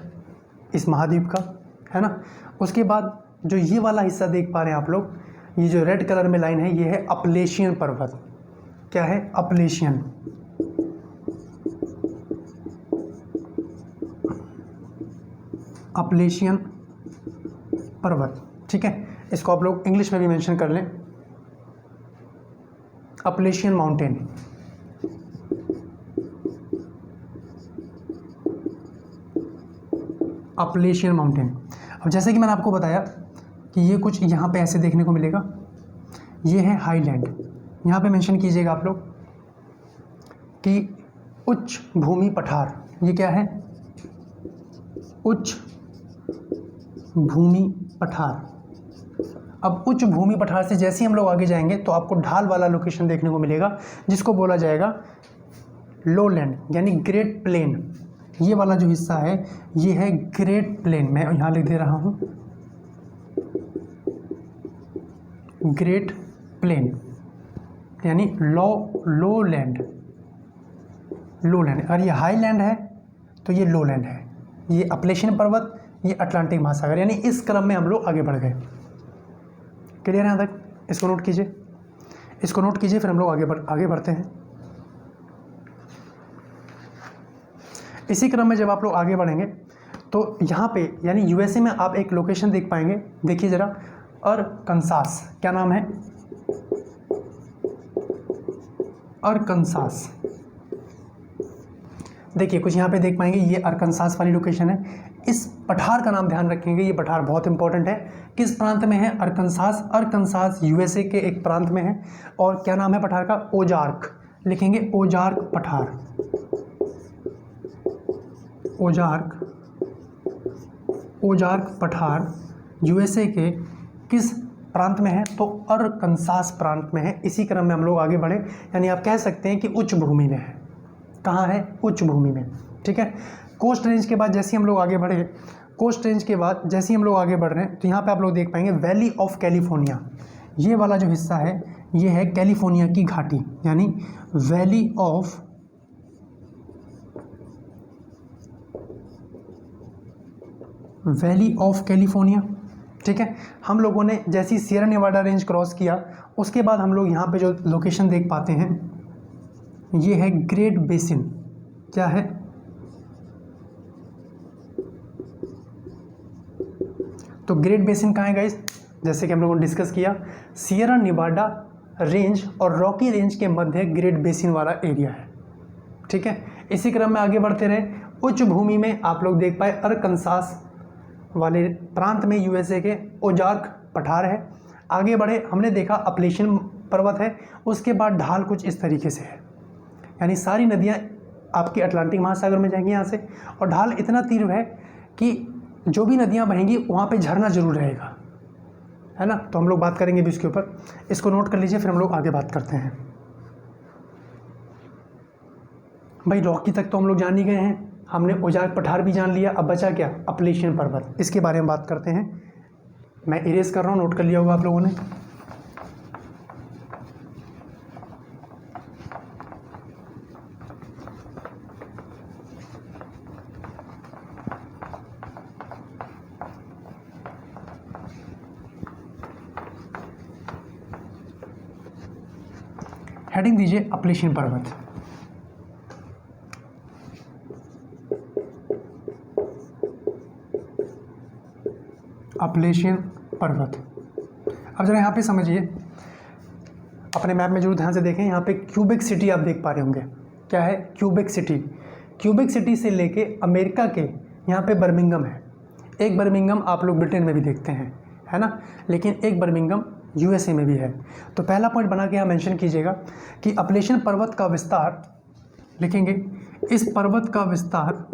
इस महाद्वीप का, है ना। उसके बाद जो ये वाला हिस्सा देख पा रहे हैं आप लोग, ये जो रेड कलर में लाइन है, ये है अपलेशियन पर्वत। क्या है? अपलेशियन। अपलेशियन पर्वत। ठीक है, इसको आप लोग इंग्लिश में भी मेंशन कर लें, अपलेशियन माउंटेन। Appalachian mountain. अब जैसे कि मैंने आपको बताया कि ये कुछ यहाँ पे ऐसे देखने को मिलेगा, ये है हाईलैंड। यहाँ पे मेंशन कीजिएगा आप लोग कि उच्च भूमि पठार। ये क्या है? उच्च भूमि पठार। अब उच्च भूमि पठार से जैसे ही हम लोग आगे जाएंगे तो आपको ढाल वाला लोकेशन देखने को मिलेगा, जिसको बोला जाएगा लोलैंड, यानी ग्रेट प्लेन। ये वाला जो हिस्सा है ये है ग्रेट प्लेन। मैं यहाँ लिख दे रहा हूँ ग्रेट प्लेन, यानी लो लैंड। अगर ये हाई लैंड है तो ये लो लैंड है। ये अपलेशियन पर्वत, ये अटलांटिक महासागर, यानी इस क्रम में हम लोग आगे बढ़ गए। क्लियर है यहाँ तक? इसको नोट कीजिए, इसको नोट कीजिए, फिर हम लोग आगे बढ़ते हैं। इसी क्रम में जब आप लोग आगे बढ़ेंगे तो यहाँ पे यानी यूएसए में आप एक लोकेशन देख पाएंगे। देखिए ज़रा, अरकनसास। क्या नाम है? अरकनसास। देखिए कुछ यहाँ पे देख पाएंगे, ये अरकनसास वाली लोकेशन है। इस पठार का नाम ध्यान रखेंगे, ये पठार बहुत इंपॉर्टेंट है। किस प्रांत में है? अरकनसास। अरकनसास यूएसए के एक प्रांत में है। और क्या नाम है पठार का? ओजार्क। लिखेंगे ओजार्क पठार। ओजार्क पठार यूएसए के किस प्रांत में है? तो अरकनसास प्रांत में है। इसी क्रम में हम लोग आगे बढ़े, यानी आप कह सकते हैं कि उच्च भूमि में है। कहाँ है? उच्च भूमि में। ठीक है, कोस्ट रेंज के बाद जैसे ही हम लोग आगे बढ़े, कोस्ट रेंज के बाद जैसे ही हम लोग आगे बढ़ रहे हैं तो यहाँ पे आप लोग देख पाएंगे वैली ऑफ कैलिफोर्निया। ये वाला जो हिस्सा है ये है कैलिफोर्निया की घाटी, यानी वैली ऑफ कैलिफोर्निया। ठीक है, हम लोगों ने जैसे ही सियरा नेवाडा रेंज क्रॉस किया उसके बाद हम लोग यहाँ पे जो लोकेशन देख पाते हैं ये है ग्रेट बेसिन। क्या है? तो ग्रेट बेसिन कहाँ है गाइस? जैसे कि हम लोगों ने डिस्कस किया, सियरा नेवाडा रेंज और रॉकी रेंज के मध्य ग्रेट बेसिन वाला एरिया है। ठीक है, इसी क्रम में आगे बढ़ते रहे। उच्च भूमि में आप लोग देख पाए अरकनसास वाले प्रांत में यूएसए के ओजार्क पठार है। आगे बढ़े, हमने देखा अपलेशियन पर्वत है। उसके बाद ढाल कुछ इस तरीके से है, यानी सारी नदियाँ आपके अटलांटिक महासागर में जाएंगी यहाँ से। और ढाल इतना तीव्र है कि जो भी नदियाँ बहेंगी वहाँ पे झरना जरूर रहेगा, है ना। तो हम लोग बात करेंगे भी इसके ऊपर, इसको नोट कर लीजिए, फिर हम लोग आगे बात करते हैं। भाई रॉकी तक तो हम लोग जान ही गए हैं, हमने ओजार्क पठार भी जान लिया। अब बचा क्या? अपलेशियन पर्वत। इसके बारे में बात करते हैं। मैं इरेज कर रहा हूँ, नोट कर लिया होगा आप लोगों ने। हेडिंग दीजिए अपलेशियन पर्वत। अपलेशियन पर्वत। अब जरा यहाँ पे समझिए, अपने मैप में जरूर ध्यान से देखें, यहाँ पे क्यूबेक सिटी आप देख पा रहे होंगे। क्या है? Quebec city. क्यूबेक सिटी से लेके अमेरिका के यहाँ पे बर्मिंघम है। एक बर्मिंघम आप लोग ब्रिटेन में भी देखते हैं, है ना, लेकिन एक बर्मिंघम यूएसए में भी है। तो पहला पॉइंट बना के यहाँ मेंशन कीजिएगा कि अपलेशियन पर्वत का विस्तार, लिखेंगे इस पर्वत का विस्तार,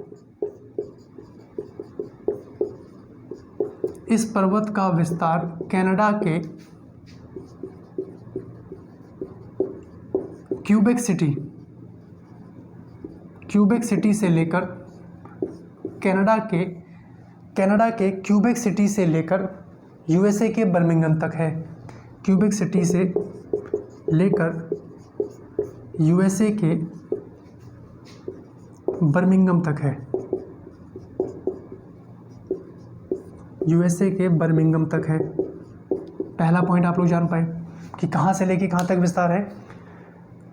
इस पर्वत का विस्तार कनाडा के क्यूबेक सिटी से लेकर कनाडा के क्यूबेक सिटी से लेकर यूएसए के बर्मिंघम तक है। क्यूबेक सिटी से लेकर यूएसए के बर्मिंघम तक है। यूएसए के बर्मिंघम तक है। पहला पॉइंट आप लोग जान पाए कि कहाँ से लेके कहाँ तक विस्तार है।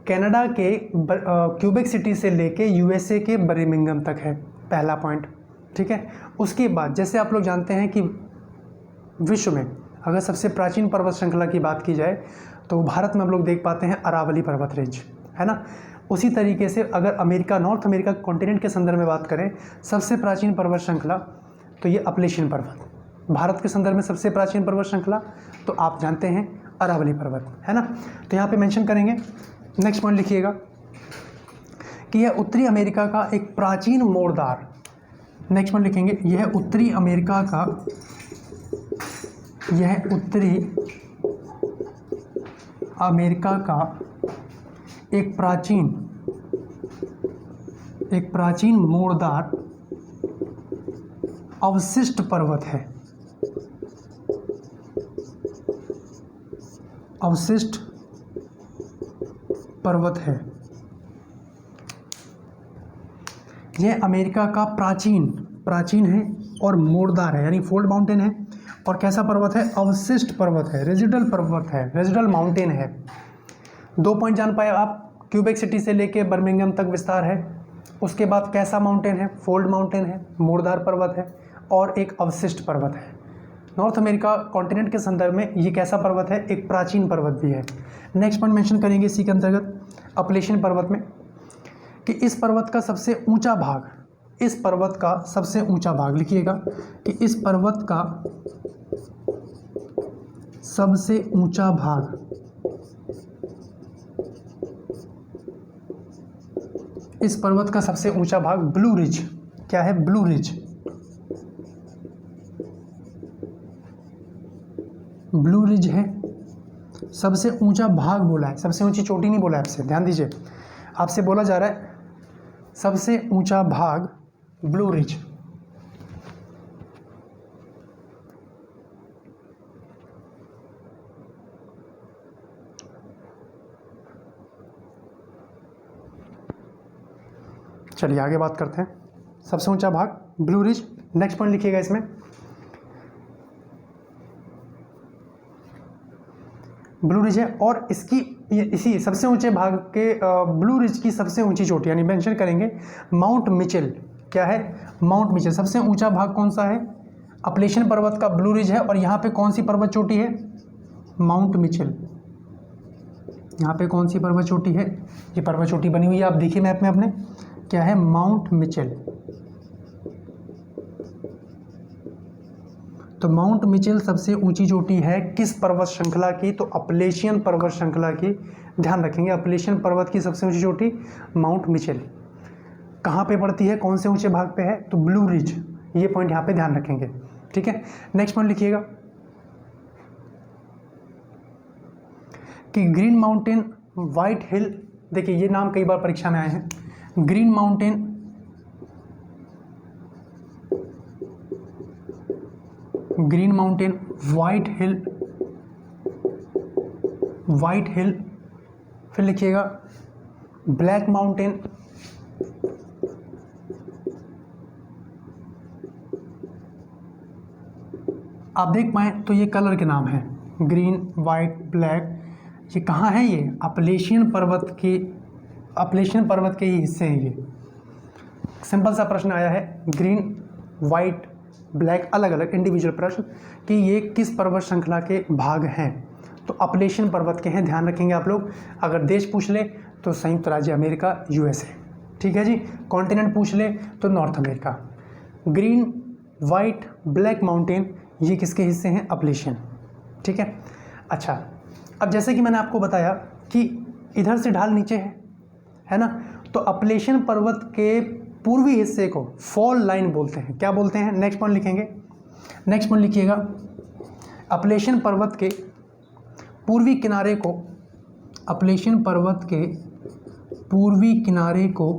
कनाडा के क्यूबेक सिटी से लेके यूएसए के बर्मिंघम तक है, पहला पॉइंट। ठीक है। उसके बाद जैसे आप लोग जानते हैं कि विश्व में अगर सबसे प्राचीन पर्वत श्रृंखला की बात की जाए तो भारत में हम लोग देख पाते हैं अरावली पर्वत रेंज, है ना। उसी तरीके से अगर नॉर्थ अमेरिका कॉन्टिनेंट के संदर्भ में बात करें, सबसे प्राचीन पर्वत श्रृंखला तो ये अपलेशियन पर्वत। भारत के संदर्भ में सबसे प्राचीन पर्वत श्रृंखला तो आप जानते हैं अरावली पर्वत, है ना। तो यहाँ पे मेंशन करेंगे। नेक्स्ट पॉइंट लिखिएगा कि यह उत्तरी अमेरिका का एक प्राचीन मोड़दार, नेक्स्ट पॉइंट लिखेंगे यह उत्तरी अमेरिका का, यह उत्तरी अमेरिका का एक प्राचीन मोड़दार अवशिष्ट पर्वत है। अवशिष्ट पर्वत है। यह अमेरिका का प्राचीन है और मोड़दार है, यानी फोल्ड माउंटेन है। और कैसा पर्वत है? अवशिष्ट पर्वत है, रेजिडल पर्वत है, रेजिडल माउंटेन है। 2 पॉइंट जान पाए आप, क्यूबेक सिटी से लेके बर्मिंघम तक विस्तार है। उसके बाद कैसा माउंटेन है? फोल्ड माउंटेन है, मोड़दार पर्वत है और एक अवशिष्ट पर्वत है। नॉर्थ अमेरिका कॉन्टिनेंट के संदर्भ में ये कैसा पर्वत है? एक प्राचीन पर्वत भी है। नेक्स्ट पॉइंट मेंशन करेंगे इसी के अंतर्गत अपलेशियन पर्वत में कि इस पर्वत का सबसे ऊंचा भाग, इस पर्वत का सबसे ऊंचा भाग, लिखिएगा कि इस पर्वत का सबसे ऊंचा भाग, इस पर्वत का सबसे ऊंचा भाग ब्लू रिज। क्या है? Blue ridge. ब्लू रिज है, सबसे ऊंचा भाग बोला है, सबसे ऊंची चोटी नहीं बोला है आपसे, ध्यान दीजिए। आपसे बोला जा रहा है सबसे ऊंचा भाग ब्लू रिज। चलिए आगे बात करते हैं। सबसे ऊंचा भाग ब्लू रिज। नेक्स्ट पॉइंट लिखिएगा इसमें ब्लू रिज है और इसी सबसे ऊंचे भाग के ब्लू रिज की सबसे ऊंची चोटी, यानी मेंशन करेंगे माउंट मिचेल। क्या है? Mount Mitchell. सबसे ऊंचा भाग कौन सा है? अपलेशियन पर्वत का ब्लू रिज है। और यहाँ पे कौन सी पर्वत चोटी है? Mount Mitchell. यहाँ पे कौन सी पर्वत चोटी है? ये पर्वत चोटी बनी हुई है, आप देखिए मैप में अपने, क्या है? Mount Mitchell. तो माउंट मिचेल सबसे ऊंची चोटी है किस पर्वत श्रृंखला की? तो अपलेशियन पर्वत श्रृंखला की। ध्यान रखेंगे अपलेशियन पर्वत की सबसे ऊंची चोटी माउंट मिचेल। कहाँ पे पड़ती है? कौन से ऊंचे भाग पे है? तो ब्लू रिज। ये पॉइंट यहाँ पे ध्यान रखेंगे, ठीक है। नेक्स्ट पॉइंट लिखिएगा कि ग्रीन माउंटेन व्हाइट हिल। देखिए ये नाम कई बार परीक्षा में आए हैं। ग्रीन माउंटेन व्हाइट हिल। फिर लिखिएगा ब्लैक माउंटेन, आप देख पाए तो ये कलर के नाम हैं, ग्रीन, वाइट, ब्लैक। ये कहाँ है? ये अपलेशियन पर्वत के ही हिस्से हैं ये। सिंपल सा प्रश्न आया है, ग्रीन, वाइट, ब्लैक, अलग अलग इंडिविजुअल प्रश्न कि ये किस पर्वत श्रृंखला के भाग हैं। तो अपलेशियन पर्वत के हैं, ध्यान रखेंगे आप लोग। अगर देश पूछ ले तो संयुक्त राज्य अमेरिका, यूएसए, ठीक है जी। कॉन्टिनेंट पूछ ले तो north America. Green, white, black mountain ये किसके हिस्से हैं? अपलेशियन, ठीक है। अच्छा, अब जैसे कि मैंने आपको बताया कि इधर से ढाल नीचे है ना, तो अपलेशियन पर्वत के पूर्वी हिस्से को फॉल लाइन बोलते हैं। क्या बोलते हैं? नेक्स्ट पॉइंट लिखेंगे, नेक्स्ट पॉइंट लिखिएगा। अपलेशियन पर्वत के पूर्वी किनारे को, अपलेशियन पर्वत के पूर्वी किनारे को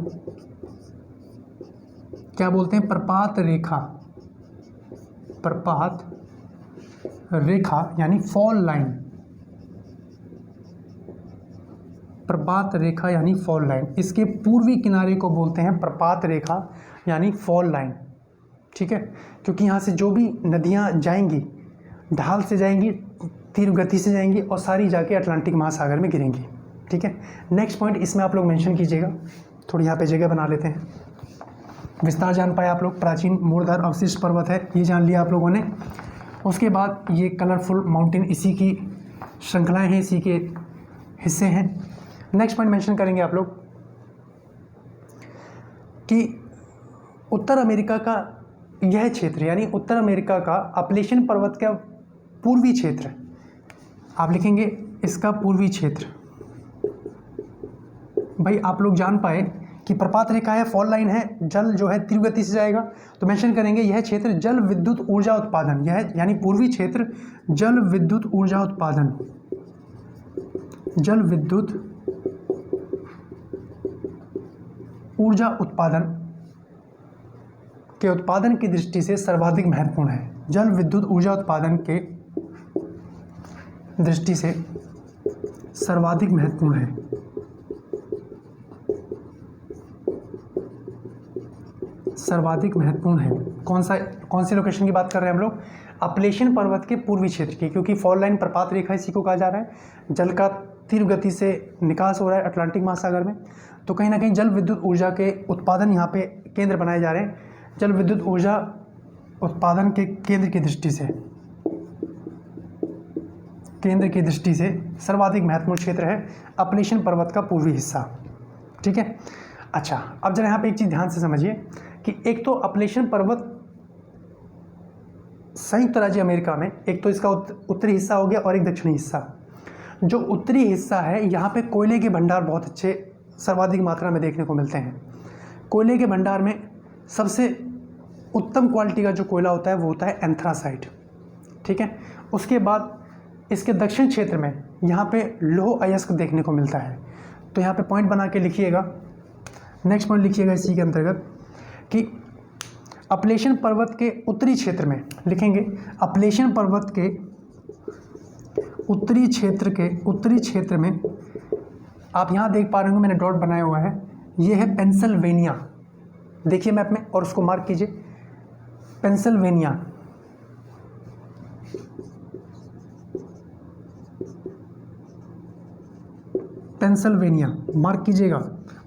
क्या बोलते हैं? प्रपात रेखा, प्रपात रेखा यानी फॉल लाइन, प्रपात रेखा यानी फॉल लाइन। इसके पूर्वी किनारे को बोलते हैं प्रपात रेखा यानी फॉल लाइन, ठीक है। क्योंकि यहाँ से जो भी नदियाँ जाएंगी, ढाल से जाएंगी, तीव्र गति से जाएंगी और सारी जाके अटलांटिक महासागर में गिरेंगी, ठीक है। नेक्स्ट पॉइंट इसमें आप लोग मेंशन कीजिएगा, थोड़ी यहाँ पे जगह बना लेते हैं। विस्तार जान पाए आप लोग, प्राचीन मूलधार अवशिष्ट पर्वत है, ये जान लिया आप लोगों ने। उसके बाद ये कलरफुल माउंटेन इसी की श्रृंखलाएँ हैं, इसी के हिस्से हैं। नेक्स्ट पॉइंट मेंशन करेंगे आप लोग कि उत्तर अमेरिका का यह क्षेत्र यानी उत्तर अमेरिका का अपलेशियन पर्वत का पूर्वी क्षेत्र, आप लिखेंगे इसका पूर्वी क्षेत्र। भाई आप लोग जान पाए कि प्रपात रेखा है, फॉल लाइन है, जल जो है तीव्र गति से जाएगा, तो मेंशन करेंगे यह क्षेत्र जल विद्युत ऊर्जा उत्पादन, यह यानी पूर्वी क्षेत्र जल विद्युत ऊर्जा उत्पादन, जल विद्युत ऊर्जा उत्पादन की दृष्टि से सर्वाधिक महत्वपूर्ण है। जल विद्युत ऊर्जा उत्पादन के दृष्टि से सर्वाधिक महत्वपूर्ण है। सर्वाधिक महत्वपूर्ण है। कौन सी लोकेशन की बात कर रहे हैं हम लोग? अपलेशियन पर्वत के पूर्वी क्षेत्र की, क्योंकि फॉल लाइन प्रपात रेखा इसी को कहा जा रहा है। जल का तीव्र गति से निकास हो रहा है अटलांटिक महासागर में, तो कहीं ना कहीं जल विद्युत ऊर्जा के उत्पादन यहाँ पे केंद्र बनाए जा रहे हैं। जल विद्युत ऊर्जा उत्पादन के केंद्र की दृष्टि से सर्वाधिक महत्वपूर्ण क्षेत्र है अपलेशियन पर्वत का पूर्वी हिस्सा, ठीक है। अच्छा, अब जरा यहाँ पे एक चीज़ ध्यान से समझिए कि एक तो अपलेशियन पर्वत संयुक्त राज्य अमेरिका में, एक तो इसका उत्तरी हिस्सा हो गया और एक दक्षिणी हिस्सा। जो उत्तरी हिस्सा है यहाँ पे कोयले के भंडार बहुत अच्छे सर्वाधिक मात्रा में देखने को मिलते हैं। कोयले के भंडार में सबसे उत्तम क्वालिटी का जो कोयला होता है वो होता है एंथ्रासाइट, ठीक है। उसके बाद इसके दक्षिण क्षेत्र में यहाँ पे लौह अयस्क देखने को मिलता है। तो यहाँ पे पॉइंट बना के लिखिएगा, नेक्स्ट पॉइंट लिखिएगा इसी के अंतर्गत कि अपलेशियन पर्वत के उत्तरी क्षेत्र में, लिखेंगे अपलेशियन पर्वत के उत्तरी क्षेत्र में आप यहाँ देख पा रहे होंगे मैंने डॉट बनाया हुआ है, ये है पेंसिल्वेनिया। देखिए मैप में और उसको मार्क कीजिए, पेंसिल्वेनिया। पेंसिल्वेनिया मार्क कीजिएगा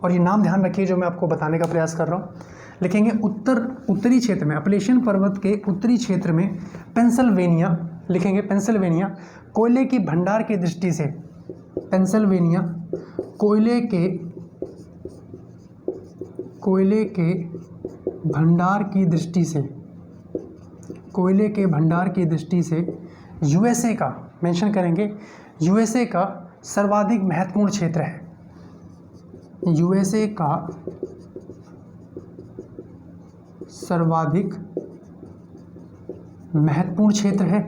और ये नाम ध्यान रखिए जो मैं आपको बताने का प्रयास कर रहा हूँ। लिखेंगे उत्तरी क्षेत्र में, अपलेशियन पर्वत के उत्तरी क्षेत्र में पेंसिल्वेनिया, लिखेंगे पेंसिल्वेनिया कोयले की भंडार की दृष्टि से, पेंसिल्वेनिया कोयले के भंडार की दृष्टि से यूएसए का, मेंशन करेंगे यूएसए का सर्वाधिक महत्वपूर्ण क्षेत्र है। यूएसए का सर्वाधिक महत्वपूर्ण क्षेत्र है।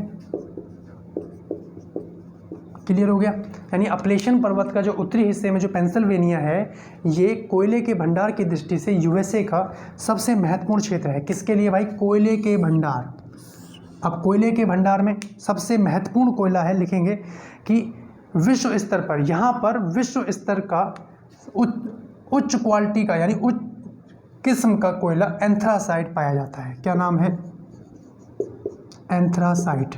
क्लियर हो गया? यानी अपलेशियन पर्वत का जो उत्तरी हिस्से में जो पेंसिल्वेनिया है, ये कोयले के भंडार की दृष्टि से यूएसए का सबसे महत्वपूर्ण क्षेत्र है। किसके लिए भाई? कोयले के भंडार। अब कोयले के भंडार में सबसे महत्वपूर्ण कोयला है, लिखेंगे कि विश्व स्तर पर, यहाँ पर विश्व स्तर का उच्च क्वालिटी का यानी उच्च किस्म का कोयला एंथ्रासाइट पाया जाता है। क्या नाम है? एंथ्रासाइट।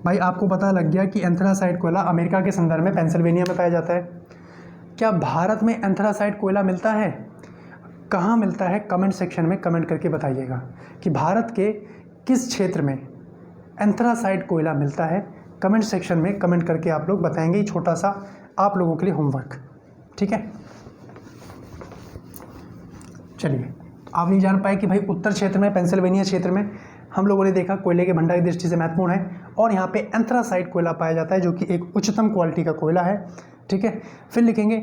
भाई आपको पता लग गया कि एंथ्रासाइट कोयला अमेरिका के संदर्भ में पेंसिल्वेनिया में पाया जाता है। क्या भारत में एंथ्रासाइट कोयला मिलता है? कहाँ मिलता है? कमेंट सेक्शन में कमेंट करके बताइएगा कि भारत के किस क्षेत्र में एंथ्रासाइट कोयला मिलता है। कमेंट सेक्शन में कमेंट करके आप लोग बताएंगे। छोटा सा आप लोगों के लिए होमवर्क, ठीक है। चलिए, आप नहीं जान पाए कि भाई उत्तर क्षेत्र में पेंसिल्वेनिया क्षेत्र में हम लोगों ने देखा कोयले के भंडार की दृष्टि से महत्वपूर्ण है और यहाँ पे एंथ्रासाइट कोयला पाया जाता है जो कि एक उच्चतम क्वालिटी का कोयला है, ठीक है। फिर लिखेंगे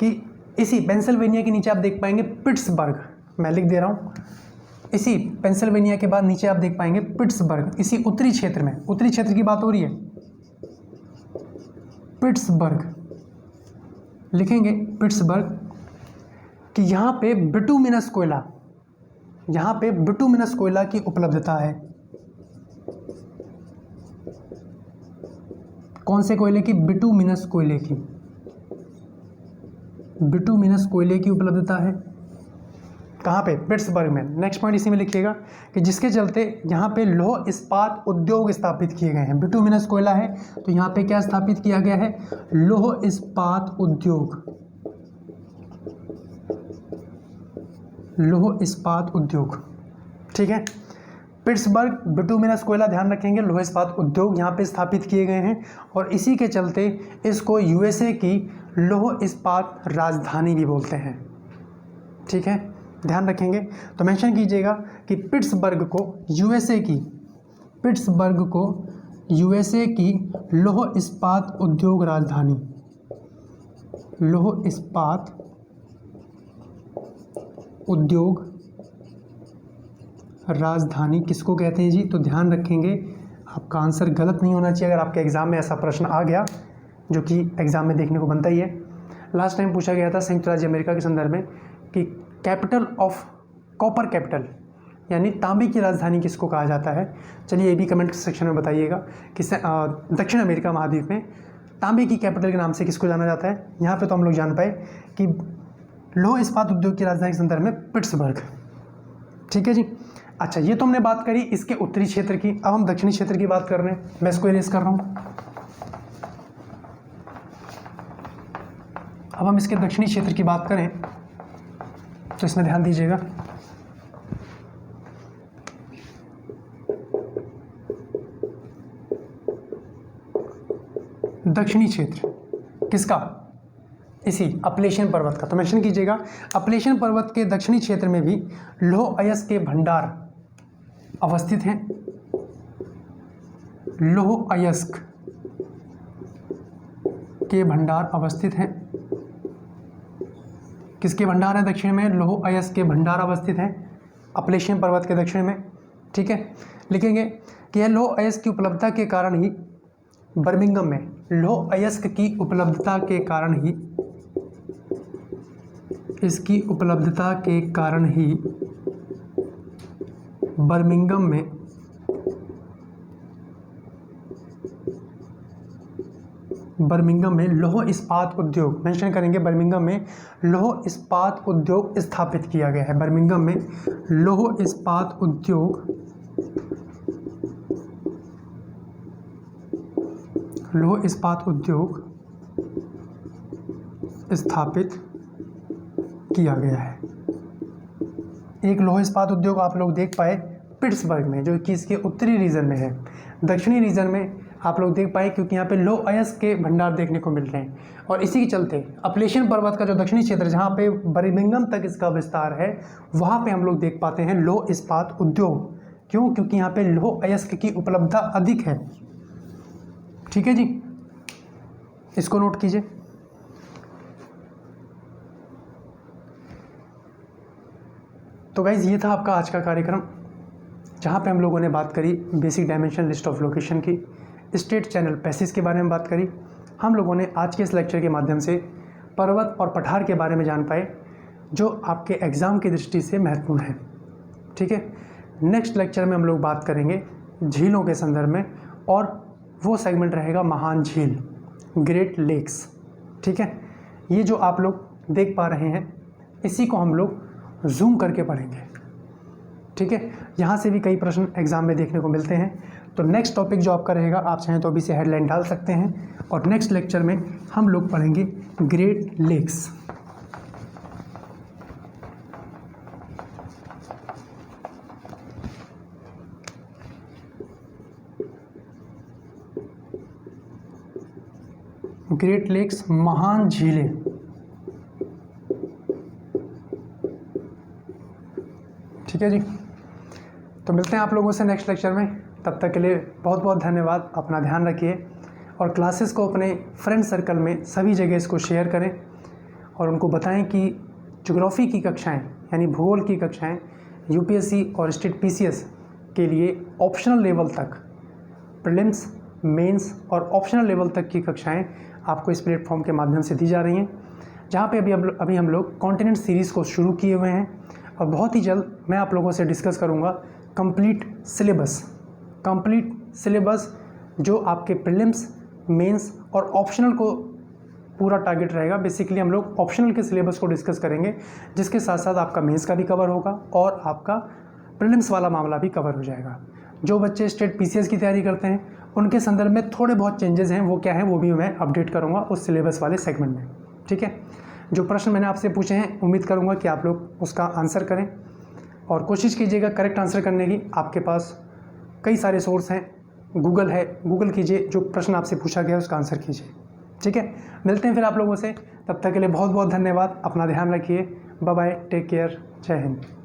कि इसी पेंसिल्वेनिया के नीचे आप देख पाएंगे पिट्सबर्ग, मैं लिख दे रहा हूँ। इसी पेंसिल्वेनिया के बाद नीचे आप देख पाएंगे पिट्सबर्ग, इसी उत्तरी क्षेत्र में, उत्तरी क्षेत्र की बात हो रही है, पिट्सबर्ग लिखेंगे पिट्सबर्ग कि यहाँ पे बिटुमिनस कोयला, यहाँ पे बिटुमिनस कोयला की उपलब्धता है। कौन से कोयले की? बिटुमिनस कोयले की, बिटुमिनस कोयले की उपलब्धता है। कहाँ पे? पिट्सबर्ग में। नेक्स्ट पॉइंट इसी में लिखिएगा कि जिसके चलते यहाँ पे लौह इस्पात उद्योग स्थापित किए गए हैं। बिटुमिनस कोयला है तो यहाँ पे क्या स्थापित किया गया है? लौह इस्पात उद्योग, लौह इस्पात उद्योग, ठीक है। पिट्सबर्ग बिटुमिनस कोयला ध्यान रखेंगे, लौह इस्पात उद्योग यहाँ पे स्थापित किए गए हैं और इसी के चलते इसको यूएसए की लौह इस्पात राजधानी भी बोलते हैं, ठीक है, ध्यान रखेंगे। तो मेंशन कीजिएगा कि पिट्सबर्ग को यूएसए की, पिट्सबर्ग को यूएसए की लौह इस्पात उद्योग राजधानी, लौह इस्पात उद्योग राजधानी किसको कहते हैं जी? तो ध्यान रखेंगे आपका आंसर गलत नहीं होना चाहिए अगर आपके एग्ज़ाम में ऐसा प्रश्न आ गया, जो कि एग्ज़ाम में देखने को बनता ही है। लास्ट टाइम पूछा गया था संयुक्त राज्य अमेरिका के संदर्भ में कि कैपिटल ऑफ कॉपर कैपिटल यानी तांबे की राजधानी किसको कहा जाता है। चलिए ये भी कमेंट सेक्शन में बताइएगा कि दक्षिण अमेरिका महाद्वीप में तांबे की कैपिटल के नाम से किसको जाना जाता है। यहाँ पे तो हम लोग जान पाए कि लौह इस्पात उद्योग की राजधानी के संदर्भ में पिट्सबर्ग, ठीक है जी। अच्छा, ये तो हमने बात करी इसके उत्तरी क्षेत्र की। अब हम दक्षिणी क्षेत्र की बात कर रहे हैं, मैं इसको इरेज कर रहा हूँ। अब हम इसके दक्षिणी क्षेत्र की बात करें तो इसमें ध्यान दीजिएगा। दक्षिणी क्षेत्र किसका? इसी अपलेशियन पर्वत का। तो मेंशन कीजिएगा अपलेशियन पर्वत के दक्षिणी क्षेत्र में भी लौह अयस्क के भंडार अवस्थित हैं। लौह अयस्क के भंडार अवस्थित हैं। किसके भंडार है दक्षिण में? लौह अयस्क के भंडार अवस्थित हैं अपलेशियन पर्वत के दक्षिण में, ठीक है। लिखेंगे कि यह लौह अयस्क की उपलब्धता के कारण ही बर्मिंघम में, लौह अयस्क की उपलब्धता के कारण ही, इसकी उपलब्धता के कारण ही बर्मिंघम में लौह इस्पात उद्योग, मेंशन करेंगे बर्मिंघम में लौह इस्पात उद्योग स्थापित किया गया है। बर्मिंघम में लौह इस्पात उद्योग, लौह इस्पात उद्योग स्थापित किया गया है। एक लौह इस्पात उद्योग आप लोग देख पाए पिट्सबर्ग में, जो कि इसके उत्तरी रीजन में है। दक्षिणी रीजन में आप लोग देख पाए क्योंकि यहाँ पे लौह अयस्क के भंडार देखने को मिल रहे हैं और इसी के चलते अपलेशियन पर्वत का जो दक्षिणी क्षेत्र जहाँ पे बर्मिंघम तक इसका विस्तार है, वहाँ पे हम लोग देख पाते हैं लौह इस्पात उद्योग। क्यों? क्योंकि यहाँ पे लौह अयस्क की उपलब्धता अधिक है, ठीक है जी। इसको नोट कीजिए। तो गाइज़ ये था आपका आज का कार्यक्रम, जहाँ पे हम लोगों ने बात करी basic dimension list of location की, स्टेट चैनल पैसेज के बारे में बात करी। हम लोगों ने आज के इस लेक्चर के माध्यम से पर्वत और पठार के बारे में जान पाए, जो आपके एग्ज़ाम की दृष्टि से महत्वपूर्ण है, ठीक है। नेक्स्ट लेक्चर में हम लोग बात करेंगे झीलों के संदर्भ में और वो सेगमेंट रहेगा महान झील, ग्रेट लेक्स, ठीक है। ये जो आप लोग देख पा रहे हैं इसी को हम लोग जूम करके पढ़ेंगे। ठीक है, यहाँ से भी कई प्रश्न एग्जाम में देखने को मिलते हैं। तो नेक्स्ट टॉपिक जो आपका रहेगा, आप चाहें तो अभी से हेडलाइन डाल सकते हैं, और नेक्स्ट लेक्चर में हम लोग पढ़ेंगे ग्रेट लेक्स। ग्रेट लेक्स, महान झीलें। ठीक है जी, तो मिलते हैं आप लोगों से नेक्स्ट लेक्चर में। तब तक के लिए बहुत बहुत धन्यवाद। अपना ध्यान रखिए और क्लासेस को अपने फ्रेंड सर्कल में सभी जगह इसको शेयर करें और उनको बताएं कि ज्योग्राफी की कक्षाएं यानी भूगोल की कक्षाएं यूपीएससी और स्टेट पीसीएस के लिए ऑप्शनल लेवल तक, प्रीलिम्स, मेंस और ऑप्शनल लेवल तक की कक्षाएं आपको इस प्लेटफॉर्म के माध्यम से दी जा रही हैं, जहाँ पे अभी हम लोग कॉन्टिनेंट सीरीज़ को शुरू किए हुए हैं। और बहुत ही जल्द मैं आप लोगों से डिस्कस करूँगा कंप्लीट सिलेबस जो आपके प्रीलिम्स, मेंस और ऑप्शनल को पूरा टारगेट रहेगा। बेसिकली हम लोग ऑप्शनल के सिलेबस को डिस्कस करेंगे, जिसके साथ साथ आपका मेंस का भी कवर होगा और आपका प्रीलिम्स वाला मामला भी कवर हो जाएगा। जो बच्चे स्टेट पीसीएस की तैयारी करते हैं उनके संदर्भ में थोड़े बहुत चेंजेस हैं, वो क्या हैं वो भी मैं अपडेट करूँगा उस सिलेबस वाले सेगमेंट में। ठीक है, जो प्रश्न मैंने आपसे पूछे हैं उम्मीद करूँगा कि आप लोग उसका आंसर करें और कोशिश कीजिएगा करेक्ट आंसर करने की। आपके पास कई सारे सोर्स हैं, गूगल है, गूगल कीजिए, जो प्रश्न आपसे पूछा गया उसका आंसर कीजिए। ठीक है, मिलते हैं फिर आप लोगों से। तब तक के लिए बहुत बहुत धन्यवाद। अपना ध्यान रखिए। बाय बाय, टेक केयर, जय हिंद।